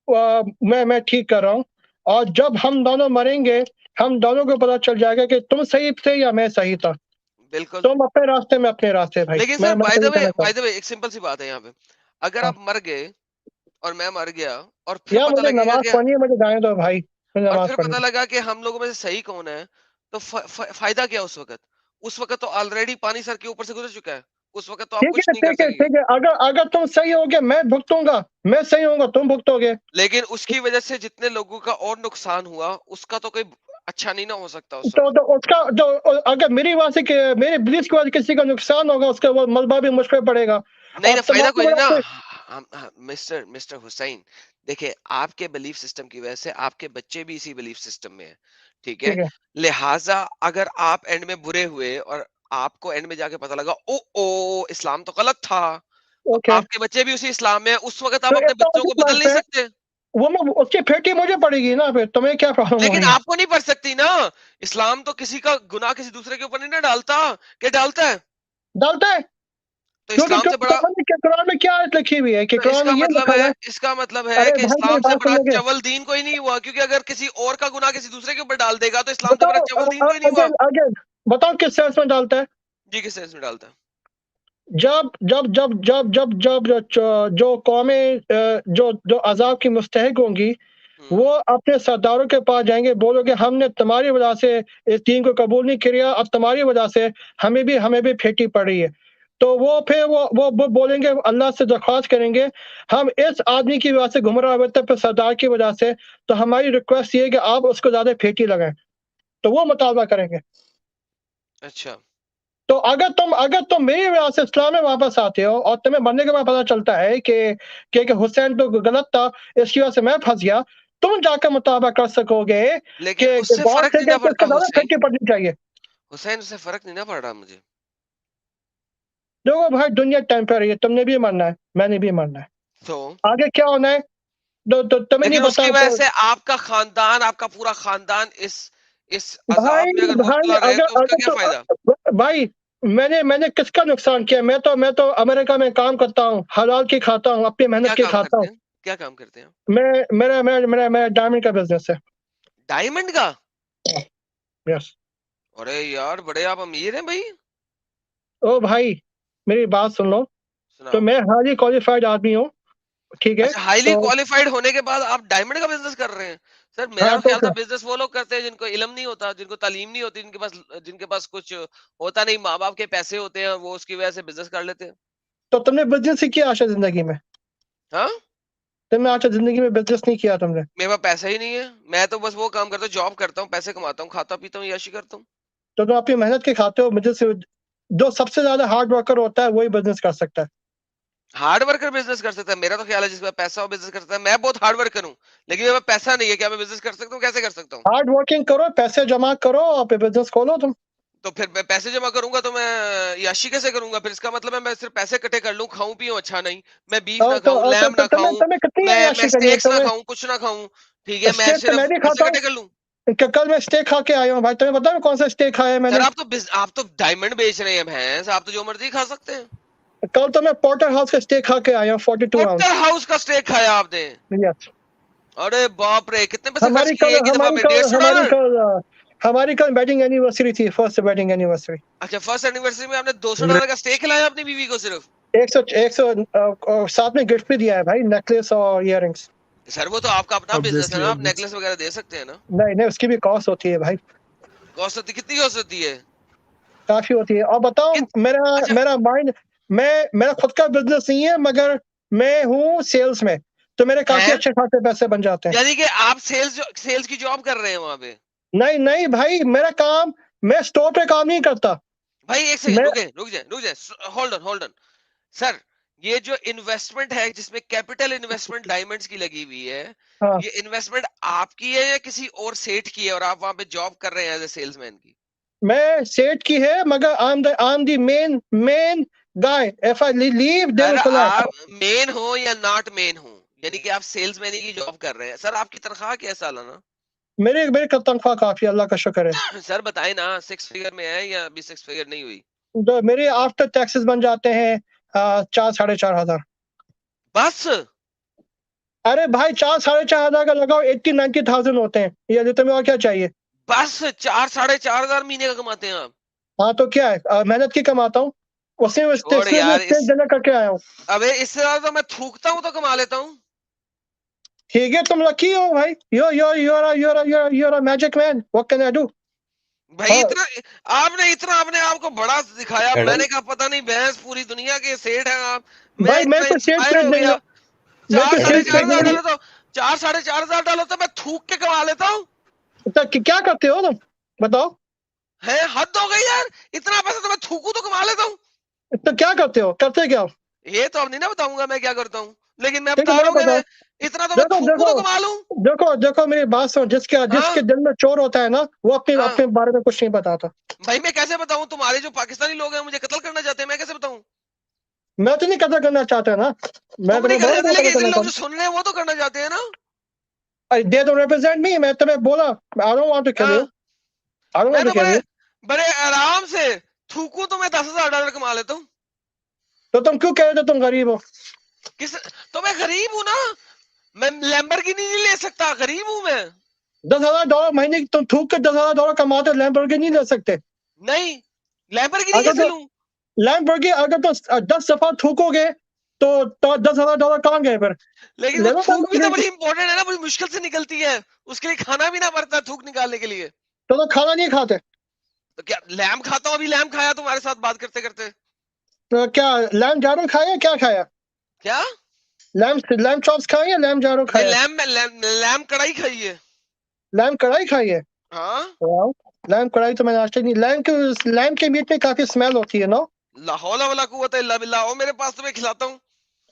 मैं ठीक कर रहा हूँ। और जब हम दोनों मरेंगे, हम दोनों को पता चल जाएगा कि तुम सही थे या मैं सही था। बिल्कुल। तुम अपने रास्ते में अपने रास्ते भाई, लेकिन मैं सर, तो ये कहना चाहता हूँ। बाय द वे एक सिंपल सी बात है यहाँ पे। अगर हाँ, आप मर गए और मैं मर गया, और फिर यार पता मुझे लगेगा नमाज कि, पढ़नी है, मुझे जाने दो भाई, मुझे और नमाज फिर पढ़नी पता है। लगा कि हम लोगों में से सही कौन है, तो फायदा क्या उस वक्त? उस वक्त तो ऑलरेडी पानी सर के ऊपर से गुजर चुका है। उस वक्त तो आप ठीक कुछ है नहीं कर ठीक है सकेंगे। ठीक है, अगर अगर तुम सही होगे मैं भुगतूंगा, मैं सही होऊंगा तुम भुगतोगे। लेकिन उसकी वजह से जितने लोगों का और नुकसान हुआ, उसका तो कोई अच्छा नहीं ना हो सकता उस वक्त। तो उसका जो, अगर मेरी वजह से मेरे बिलीफ की वजह से किसी का नुकसान होगा, उसका वो मलबा भी मुझ पे पड़ेगा। नहीं और ना, फायदा तुम्हारी कोई नहीं वजह ना। से, मिस्टर मिस्टर हुसैन, देखिए, आपके बिलीफ सिस्टम की वजह से आपके बच्चे भी इसी बिलीफ सिस्टम में है, ठीक है? ठीक है, लिहाजा अगर आप एंड में बुरे हुए और आपको एंड में जाके पता लगा, ओ ओ इस्लाम तो गलत था, तो ओके। आपके बच्चे भी उसी इस्लाम में है, उस वक्त तो आप अपने इसका बच्चों को मतलब बदल नहीं है, सकते। वो मैं उसकी फेटी मुझे पड़ेगी ना, फिर तुम्हें क्या प्रॉब्लम हो लेकिन रही है? आपको नहीं पड़ सकती ना। इस्लाम तो किसी का गुनाह किसी दूसरे के ऊपर नहीं ना डालता। क्या डालता है? डालता है, तो क्योंकि इस्लाम से बड़ा, कुरान में क्या आयत लिखी हुई है कि तो कुरान में ये लिखा हुआ है। इसका मतलब है अरे कि भाई मेरी इस्लाम से बात बड़ा सुनोगे? चवल दीन कोई नहीं हुआ, क्योंकि अगर किसी और का गुनाह किसी दूसरे के ऊपर डाल देगा तो इस्लाम से बड़ा बताओ, चवल दीन कोई नहीं हुआ। अगेन अगेन बताओ किस सेंस में डालता है? जी, किस सेंस में डालता है? जब जब जब जब जब जब जो कौमें जो जो अजाब की मुस्तहिक होंगी, वो हम्म। अपने सरदारों के पास जाएंगे, बोलोगे हमने तुम्हारी वजह से इस दीन को कबूल नहीं किया, अब तुम्हारी वजह से हमें भी फेंटी पड़ रही है। तो वो फिर वो बोलेंगे, अल्लाह से दरख्वास्त करेंगे, हम इस आदमी की वजह से गुमराह हुए थे, फिर सरदार की वजह से, तो हमारी रिक्वेस्ट ये है कि आप उसको ज्यादा फेंटी लगाएं। तो वो मुतालबा करेंगे। अच्छा। तो अगर तुम मेरी वजह से इस्लाम में वापस आते हो और तुम्हें मरने के बाद पता चलता है कि हुसैन तो गलत था, इसकी वजह से मैं फंस गया, तुम जाकर मुतालबा कर सकोगे लेकिन कि उससे गॉड फर्क से नहीं कि ना इसको पड़ता ज्यादा हुसैन। फेंटी पड़नी चाहिए। उससे फर्क नहीं ना पड़ रहा मुझे। देखो भाई, दुनिया टेम्पररी है, तुमने भी मरना है, मैंने भी मरना है। तो आगे क्या होना है, तुम्हें नहीं लेकिन पता उसकी वजह तो, से आपका खानदान, आपका पूरा खानदान इस अजाब में भाई अगर भाई मुब्तला रहे, अगर तो उसका अगर क्या फायदा? भाई, मैंने किसका नुकसान किया? मैं तो अमेरिका में काम करता हूँ, हलाल की खाता हूँ, अपनी मेहनत क्या की काम खाता करते हूँ। हैं? क्या काम करते हैं? मेरा डायमंड का बिजनेस है। डायमंड का? यस। अरे यार, बड़े आप अमीर हैं भाई। ओ भाई, मेरी बात सुन लो। तो सुनाओ। मैं हाईली क्वालिफाइड आदमी हूँ, ठीक है? अच्छा, हाईली तो क्वालिफाइड होने के बाद आप डायमंड का बिजनेस कर रहे हैं? सर, मेरा हाँ, तो तो ख्याल था क्या? बिजनेस वो लोग करते हैं जिनको इल्म नहीं होता, जिनको तालीम नहीं होती, जिनके पास कुछ होता नहीं, माँ बाप के पैसे होते हैं, वो उसकी वजह से बिजनेस कर लेते हैं। तो तुमने बिजनेस ही किया आशा जिंदगी में? हाँ। तुमने आशा जिंदगी में बिजनेस नहीं किया तुमने? मेरे पास पैसा ही नहीं है। मैं तो बस वो काम करता हूँ, जॉब करता हूँ, पैसे कमाता हूँ, खाता पीता हूँ, याशी करता हूँ। तो तुम अपनी मेहनत के खाते हो बिजनेस से। जो सबसे ज्यादा हार्ड वर्कर होता है वही बिजनेस कर सकता है। हार्ड वर्कर बिजनेस कर सकता है? मेरा तो ख्याल है जिसके पास पैसा हो बिजनेस कर सकता है। मैं बहुत हार्ड वर्कर हूँ, लेकिन मेरे पास पैसा नहीं है। क्या मैं बिजनेस कर सकता हूँ? कैसे कर सकता हूँ? हार्ड वर्किंग करो, पैसे जमा करो और फिर बिजनेस खोलो तुम। तो फिर मैं पैसे जमा करूंगा तो मैं याशी कैसे करूंगा? फिर इसका मतलब है मैं सिर्फ पैसे इकट्ठे कर लूं, खाऊं पीऊं अच्छा नहीं, मैं बीफ ना खाऊं, लैम ना तुम्हें खाऊं, तुम्हें कितनी मैं अय्याशी करनी है स्टेक्स ना तुम्हें? खाऊं, कुछ ना खाऊं, ठीक है, मैं स्टेक तो मैं सिर्फ भी पैसे खाता इकट्ठे हूँ। कर लूं। कल मैं स्टेक खा के आया हूँ भाई, तुम्हें पता है कौन सा स्टेक खाया है सर, मैंने? आप तो डायमंड बेच रहे हैं भैंस, आप तो जो मर्जी खा सकते हैं। कल तो मैं पोर्टर हाउस का स्टेक खा के आया हूँ, 42 पोर्टर आउंस। हाउस का स्टेक खाया आपने? यस। अरे बाप रे, कितने पैसे खर्च हमारी किए कल एक ही दफा हमारी में? कल हमारी $150? कल हमारी कल वेडिंग एनिवर्सरी थी, फर्स्ट वेडिंग एनिवर्सरी। अच्छा, फर्स्ट एनिवर्सरी में आपने $200 का स्टेक खिलाया अपनी बीवी को सिर्फ? 100 साथ में गिफ्ट भी दिया है भाई, नेकलेस और इयररिंग्स। सर वो तो आपका अपना बिजनेस है ऑब्वियसली ना, आप ऑब्वियसली नेकलेस वगैरह दे सकते हैं ना। नहीं नहीं, उसकी भी कॉस्ट होती है भाई, कॉस्ट होती, कितनी कॉस्ट होती है? काफी होती है। और बताओ, कित मेरा अच्छा, मेरा माइंड, मेरा खुद का बिजनेस नहीं है, मगर मैं हूँ सेल्स में, तो मेरे काफी है, अच्छे खासे पैसे बन जाते हैं। यानी कि आप सेल्स की जॉब कर रहे हैं वहां पे? नहीं नहीं भाई, मेरा काम, मैं स्टोर पे काम नहीं करता। भाई एक सेकंड, मैं रुक जाए, होल्ड ऑन सर। ये जो इन्वेस्टमेंट है जिसमें कैपिटल इन्वेस्टमेंट डायमंड्स की लगी हुई है, हाँ, ये इन्वेस्टमेंट आपकी है या किसी और सेठ की है और आप वहां पे जॉब कर रहे हैं एज ए सेल्समैन की? मैं सेठ की है, मगर I am the main guy. If I leave they sir will collapse. आप मेन हो या नॉट मेन हो, यानी कि आप सेल्समैन की जॉब कर रहे हैं, सर आपकी तनख्वाह क्या है सालाना? मेरे मेरे का तनख्वाह काफी, अल्लाह का शुक्र है। सर बताए ना, 6 फिगर में है या अभी 6 फिगर नहीं हुई? तो मेरे आफ्टर टैक्सेस बन जाते हैं 4 साढ़े 4 हजार। बस? अरे भाई, 4 साढ़े 4 हजार का लगाओ, 80-90 थाउजेंड होते हैं, ये तुम्हें और क्या चाहिए। बस 4 साढ़े 4 हजार महीने का कमाते हैं आप? हाँ तो क्या है, मेहनत की कमाता हूँ, उसमें छोड़ इसलिए मैं यार स्टेट इस, जनरल करके आया हूँ। अबे इससे ज्यादा तो मैं थूकता हूँ तो कमा लेता हूँ। ठीक है, तुम लकी हो भाई, you're a magic man, what can I do। भाई हाँ इतना, आपने इतना अपने आप को बड़ा दिखाया, एडम। मैंने कहा पता नहीं भैंस पूरी दुनिया के सेठ हैं आप। मैं भाई, मैं इतना तो स्टेट इंस्पायर पे हो नहीं, गया। मैं चार तो साढ़े स्टेट चार पे हजार नहीं। डालो तो 4 साढ़े 4 हजार डालो तो मैं थूक के कमा लेता हूँ। तो क्या करते हो तुम, बताओ। है, हद हो गई यार, इतना पैसा तो मैं थूकू तो कमा लेता हूँ। तो क्या करते हो, करते क्या हो। ये तो अब नहीं ना बताऊंगा मैं क्या करता हूँ, लेकिन मैं ठीक है, बता रहा मैं हूँ कि बताओ। मैं इतना तो मैं देखो थूकू देखो तो कमा लूं। देखो देखो, मेरी बात सुनो, जिसके हाँ जिसके दिल में चोर होता है ना, वो अपने हाँ। अपने बारे में कुछ नहीं बताता। भाई मैं कैसे बताऊं, तुम्हारे जो पाकिस्तानी लोग हैं मुझे कत्ल करना चाहते हैं, मैं कैसे बताऊं? मैं तो नहीं कदर करना चाहता ना, मैं तुम नहीं तुम्हें करना बोला चाहते, मैं कदर लेकिन इतने करना लोग जो चाहता सुन रहे हैं वो तो करना चाहते हैं ना। हूँ। दे डोंट रिप्रेजेंट मी, मैं तुम्हें बोला, I don't want to kill you, हाँ, आई डोंट मैं वांट टू तो किल बड़े यू। बड़े आराम से थूकू तो मैं $10,000 कमा लेता हूँ। तो तुम क्यों कह रहे थे तुम गरीब हो। किस, तो मैं गरीब हूं ना, मैं लैम्बोर्गिनी नहीं ले सकता, गरीब हूं मैं। $10,000 महीने की तुम थूक के $10,000 कमाते, लैम्बोर्गिनी नहीं ले सकते। नहीं, लैम्बोर्गिनी अगर कैसे तो लूं? लैम्बोर्गिनी, अगर तो 10 दफा थूकोगे तो $10,000 कहाँ गए फिर। लेकिन वो ले लो थूक भी तो लैम्बोर्गिनी। बड़ी इंपॉर्टेंट है ना, बड़ी मुश्किल से निकलती है, उसके लिए खाना भी ना पड़ता है थूक निकालने के लिए। तो खाना नहीं खाते। तो क्या लैम खाता हूँ, अभी लैम खाया तुम्हारे साथ बात करते करते। तो क्या लैम जारो खाया, क्या खाया। क्या? लैम लैम चॉप्स खाए या लैम जारो नहीं, खाया। लैम कढ़ाई खाई है। लैम कढ़ाई खाई है। हाँ, वाह, लैम कढ़ाई तो मैंने आज तक नहीं, लैम के मीट में काफी स्मेल होती है ना। लाहौल वाला कुव्वत इल्ला बिल्लाह, आओ मेरे पास, तुम्हें खिलाता हूँ।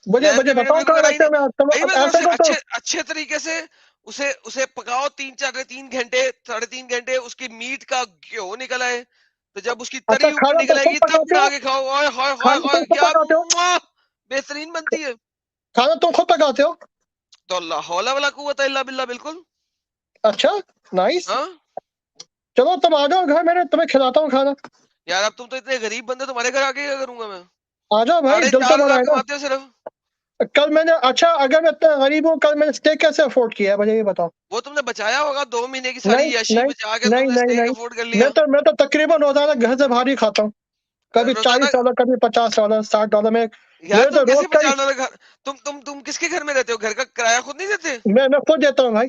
मुझे लैम मुझे के मीट में बताओ बिल्कुल कहाँ कढ़ाई रहते नहीं। हो, मैं भाई मैं ऐसा उसे करो तो। अच्छे अच्छे तरीके से उसे उसे पकाओ, 3 4 3 घंटे, 3.5 घंटे, उसकी मीट का घ्यो निकल आए, तो जब उसकी अच्छा, तरी ऊपर खाना तो निकल खुद आएगी तब पकाते बना हो, के खाओ, ओए होए होए खाना तुम होए, खुद क्या पकाते हो, बेहतरीन बनती है। खाना तुम खुद पकाते हो। तो लाहौल वाला कुव्वत इल्ला बिल्लाह, बिल्कुल। अच्छा, नाइस। हाँ चलो तुम आ जाओ घर, मैंने तुम्हें खिलाता हूँ खाना। यार, अब तुम तो इतने गरीब बंदे, तुम्हारे घर आके क्या करूंगा मैं? आ जाओ भाई, साढ़े दिल तो चार बड़ा हजार है ना। कमाते हो सिर्फ। कल मैंने, अच्छा अगर मैं इतना गरीब हूँ, कल मैंने स्टेक कैसे अफोर्ड किया है, मुझे ये बताओ। वो तुमने बचाया होगा, 2 महीने की सारी नहीं यशी नहीं बचा के नहीं तुमने नहीं स्टेक नहीं, अफोर्ड कर लिया। मैं तो तकरीबन रोजाना घर से बाहर ही खाता हूँ। कभी रोजाना? $40, कभी $50, $60 में। यार मेरे तुम तो रोज कैसे का ही, $50 घर, तुम किसके घर में रहते हो? घर का किराया खुद नहीं देते? मैं खुद देता हूँ भाई।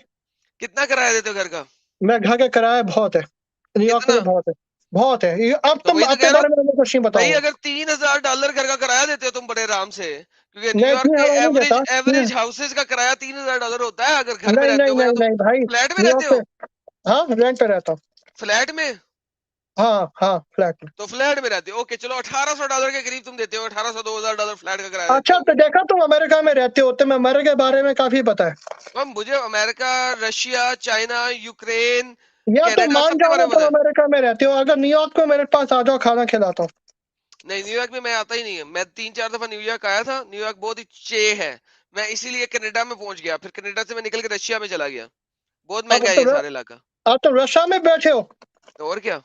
कितना किराया देते हो घर का? मैं घर का किराया बहुत है, न्यूयॉर्क में कितना? तो बहुत है, बहुत है। अब तो तुम वही तो अपने कह रहा हूँ। बारे में मुझे कुछ नहीं भाई बताओगे। अगर $3,000 घर का किराया देते हो तुम बड़े आराम से, क्योंकि नहीं, न्यूयॉर्क के 3 हजार नहीं एवरेज देता, एवरेज हाउसेज का किराया $3,000 होता है अगर घर में नहीं रहते नहीं हो, या नहीं तुम नहीं भाई, फ्लैट में रहते न्यूयॉर्क हो? पे। हाँ, रेंट पे रहता हूँ। फ्लैट में? हाँ हाँ, फ्लैट में। तो फ्लैट में रहते हो, ओके चलो, $1,800 के करीब तुम देते हो, 1800 $2,000 फ्लैट का किराया देते अच्छा, हो। तो देखा तुम अमेरिका में रहते हो, तुम्हें अमेरिका के बारे में काफी पता है। तो मुझे अमेरिका, रशिया, चाइना, यूक्रेन, या तो कनाडा, मान सबके जाओ बारे ना, में तुम पता है। अमेरिका में रहते हो, अगर न्यूयॉर्क में मेरे पास आ जाओ, खाना खिलाता हूँ। नहीं, न्यूयॉर्क में मैं आता ही नहीं है, मैं 3 4 दफा न्यूयॉर्क आया था, न्यूयॉर्क बहुत ही चे है। मैं इसीलिए कनाडा में पहुंच गया, फिर कनाडा से मैं निकल के रशिया में चला गया। बहुत अब महंगा है तो ये सारा इलाका। अब तो रशिया में बैठे हो। तो और क्या,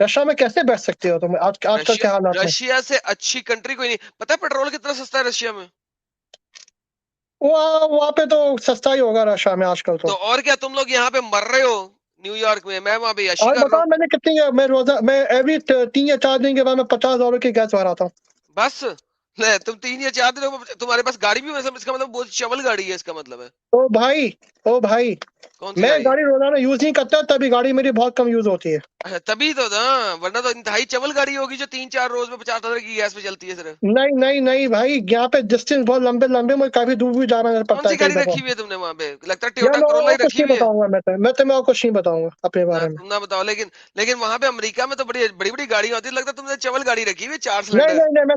रशिया में कैसे बैठ सकते हो तुम, आजकल रशिया के हालात में। रशिया से अच्छी कंट्री कोई नहीं। पता है पेट्रोल कितना सस्ता है रशिया में? वहाँ पे तो सस्ता ही होगा रशिया में आजकल तो तो। और क्या, तुम लोग यहाँ पे मर रहे हो न्यूयॉर्क में, मैं वहां पे यशी और कर रहा बताओ हूँ। मैंने कितनी, मैं एवरी 3 या 4 दिन के बाद मैं $50 की गैस भराता हूँ। बस ले, तुम 3 या 4 दिनों में तुम्हारे पास गाड़ी भी, मतलब इसका मतलब बहुत शवल गाड़ी है, इसका मतलब है। ओ भाई, ओ भाई, कौन सी मैं गाड़ी? गाड़ी रोजाना यूज नहीं करता, तभी गाड़ी मेरी बहुत कम यूज होती है। अच्छा तभी तो ना, वरना तो इंतहाई चवल गाड़ी होगी जो 3-4 रोज में $50 की गैस पे चलती है सिर्फ। नहीं नहीं नहीं भाई, यहाँ पे डिस्टेंस बहुत लंबे लंबे, मुझे काफी दूर भी जाना कौन पड़ता सी है कई गाड़ी दफा। रखी हुई है तुमने वहां पे? लगता है यार टोयोटा मैं कोरोला और ही कुछ रखी नहीं हुई है। बताऊंगा, मैं तुम्हें और कुछ नहीं बताऊंगा अपने ना बारे में। तुम ना बताओ, लेकिन लेकिन वहां पे अमेरिका में तो बड़ी बड़ी बड़ी गाड़ी होती है, लगता है तुमने चवल गाड़ी रखी हुई है, चार नहीं सिलेंडर। नहीं नहीं, मैं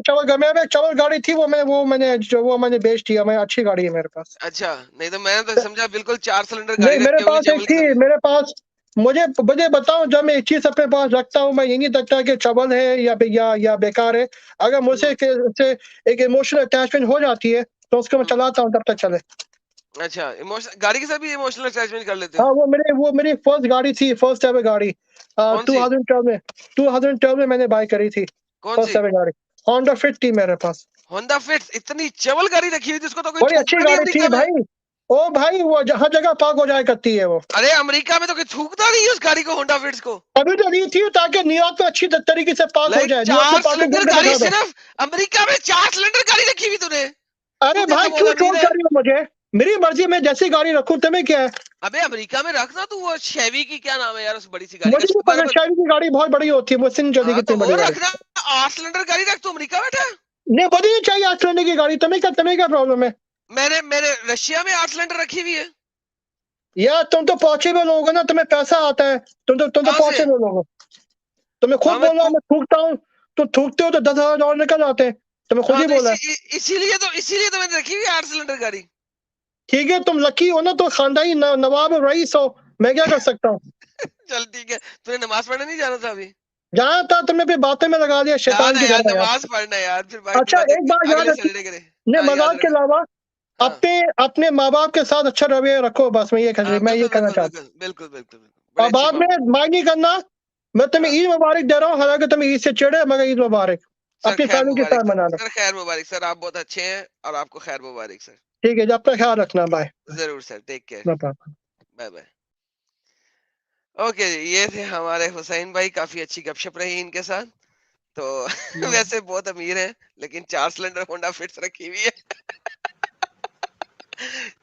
चवल गाड़ी थी, वो मैंने बेच दिया। मैं अच्छी गाड़ी है मेरे पास। अच्छा, नहीं तो मैंने तो समझा बिल्कुल 4 सिलेंडर गाड़ी नहीं, मेरे रखी होगी पास एक चवल थी, किस्म की। मेरे पास। मुझे मुझे बताओ, जब मैं एक चीज अपने पास रखता हूँ, मैं ये नहीं देखता कि चवल है या बेकार है। अगर मुझसे हम्म से एक इमोशनल अटैचमेंट हो जाती है, तो उसको मैं हम्म। चलाता हूँ तब तक चले। अच्छा, इमोशन गाड़ी के साथ भी इमोशनल अटैचमेंट कर लेते हो? हाँ, वो मेरी फर्स्ट गाड़ी थी, फर्स्ट एवर गाड़ी। कौन सी? 2012 में, 2012 में मैंने बाय करी थी। कौन फर्स्ट सी? एवर गाड़ी होंडा फिट थी मेरे पास। Honda fit? इतनी चवल गाड़ी रखी हुई जिसको तो कोई बड़ी अच्छी थूकता नहीं गाड़ी थी अमेरिका में। भाई। ओ भाई, वो हर जगह पार्क हो जाया करती है वो। अरे अमेरिका में तो कोई थूकता नहीं है उस गाड़ी को, होंडा फिट्स को। अभी तो ली थी ताकि न्यूयॉर्क में अच्छी तरीके से पार्क हो लाइक जाए। न्यूयॉर्क में चार पार्किंग सिलेंडर करके गाड़ी दिखा दो। सिर्फ, अमेरिका में 4 सिलेंडर गाड़ी रखी हुई तूने। तू अरे भाई, कैसा क्यों बहुत ट्रोल अमीर है? कर रही हो मुझे? मेरी मर्जी, मैं जैसी गाड़ी रखूं, तुम्हें क्या है? अबे अमेरिका में रखना तू वो शेवी की, क्या नाम है यार उस बड़ी सी गाड़ी का, मुझे नहीं पता, शायद की गाड़ी बहुत बड़ी होती है, मुझसे नहीं चलती हाँ तो कितनी वो बड़ी गाड़ी। रखना। 8 सिलेंडर गाड़ी रख, तू अमेरिका बैठा है। नहीं, बड़ी नहीं चाहिए आज चलने की गाड़ी। तुम्हें क्या प्रॉब्लम है? मैंने मैंने रशिया में 8 सिलेंडर रखी हुई है। यार तुम तो पहुंचे हुए लोग हो ना, तुम्हें पैसा आता है। तुम तो कहाँ से? पहुंचे हुए लोग हो। तुम्हें खुद हाँ मैं बोला तू, मैं थूकता हूँ। तुम थूकते हो तो $10,000 निकल आते हैं। तुम्हें खुद हाँ ही तो बोला है। इसीलिए तो मैंने रखी हुई है 8 सिलेंडर गाड़ी। ठीक है, तुम लकी हो ना, तो खानदानी नवाब रईस हो। मैं क्या कर सकता हूँ? चल ठीक है, तूने नमाज पढ़ने नहीं जाना था अभी? जहाँ था तुमने फिर बातें में लगा दिया, शैतान जाना की यार, तरह यार। नमाज पढ़ना यार, फिर बाकी अच्छा, बातें एक बात याद अगले रखी। सैटरडे करें। ने हाँ याद मजाक के रख। अलावा हाँ अपने अपने माँ बाप के साथ अच्छा रवैया रखो, बस हाँ, मैं ये बिल्कुल कहना बिल्कुल चाहता बिल्कुल बिल्कुल बिल्कुल बिल्कुल, हूँ। बड़ी और अच्छी बाद में बात। माइंड नहीं करना। मैं तुम्हें हाँ ईद मुबारक दे रहा हूँ, हालांकि तुम ईद से चिढ़े, मगर ईद मुबारक। सर, अपनी खैर फैमिली के मुबारक साथ सर, मनाना। सर खैर मुबारक सर, आप बहुत अच्छे हैं और आपको खैर मुबारक सर। ठीक है, जब तक ख्याल रखना। बाय। जरूर sir, take care. Bye. Bye bye. Okay जी, ये थे हमारे हुसैन भाई, काफी अच्छी गपशप रही इनके साथ। तो वैसे बहुत अमीर है, लेकिन 4 सिलेंडर होंडा फिट्स रखी हुई है।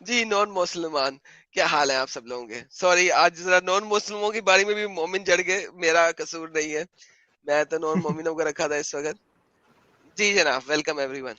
जी नॉन मुसलमान, क्या हाल है आप सब लोगों के? सॉरी, आज जरा नॉन मुस्लिमों की बारी में भी मोमिन जड़ गए, मेरा कसूर नहीं है। मैं तो नॉन मोमिनों को रखा था इस वक्त। जी जनाब, वेलकम एवरीवन।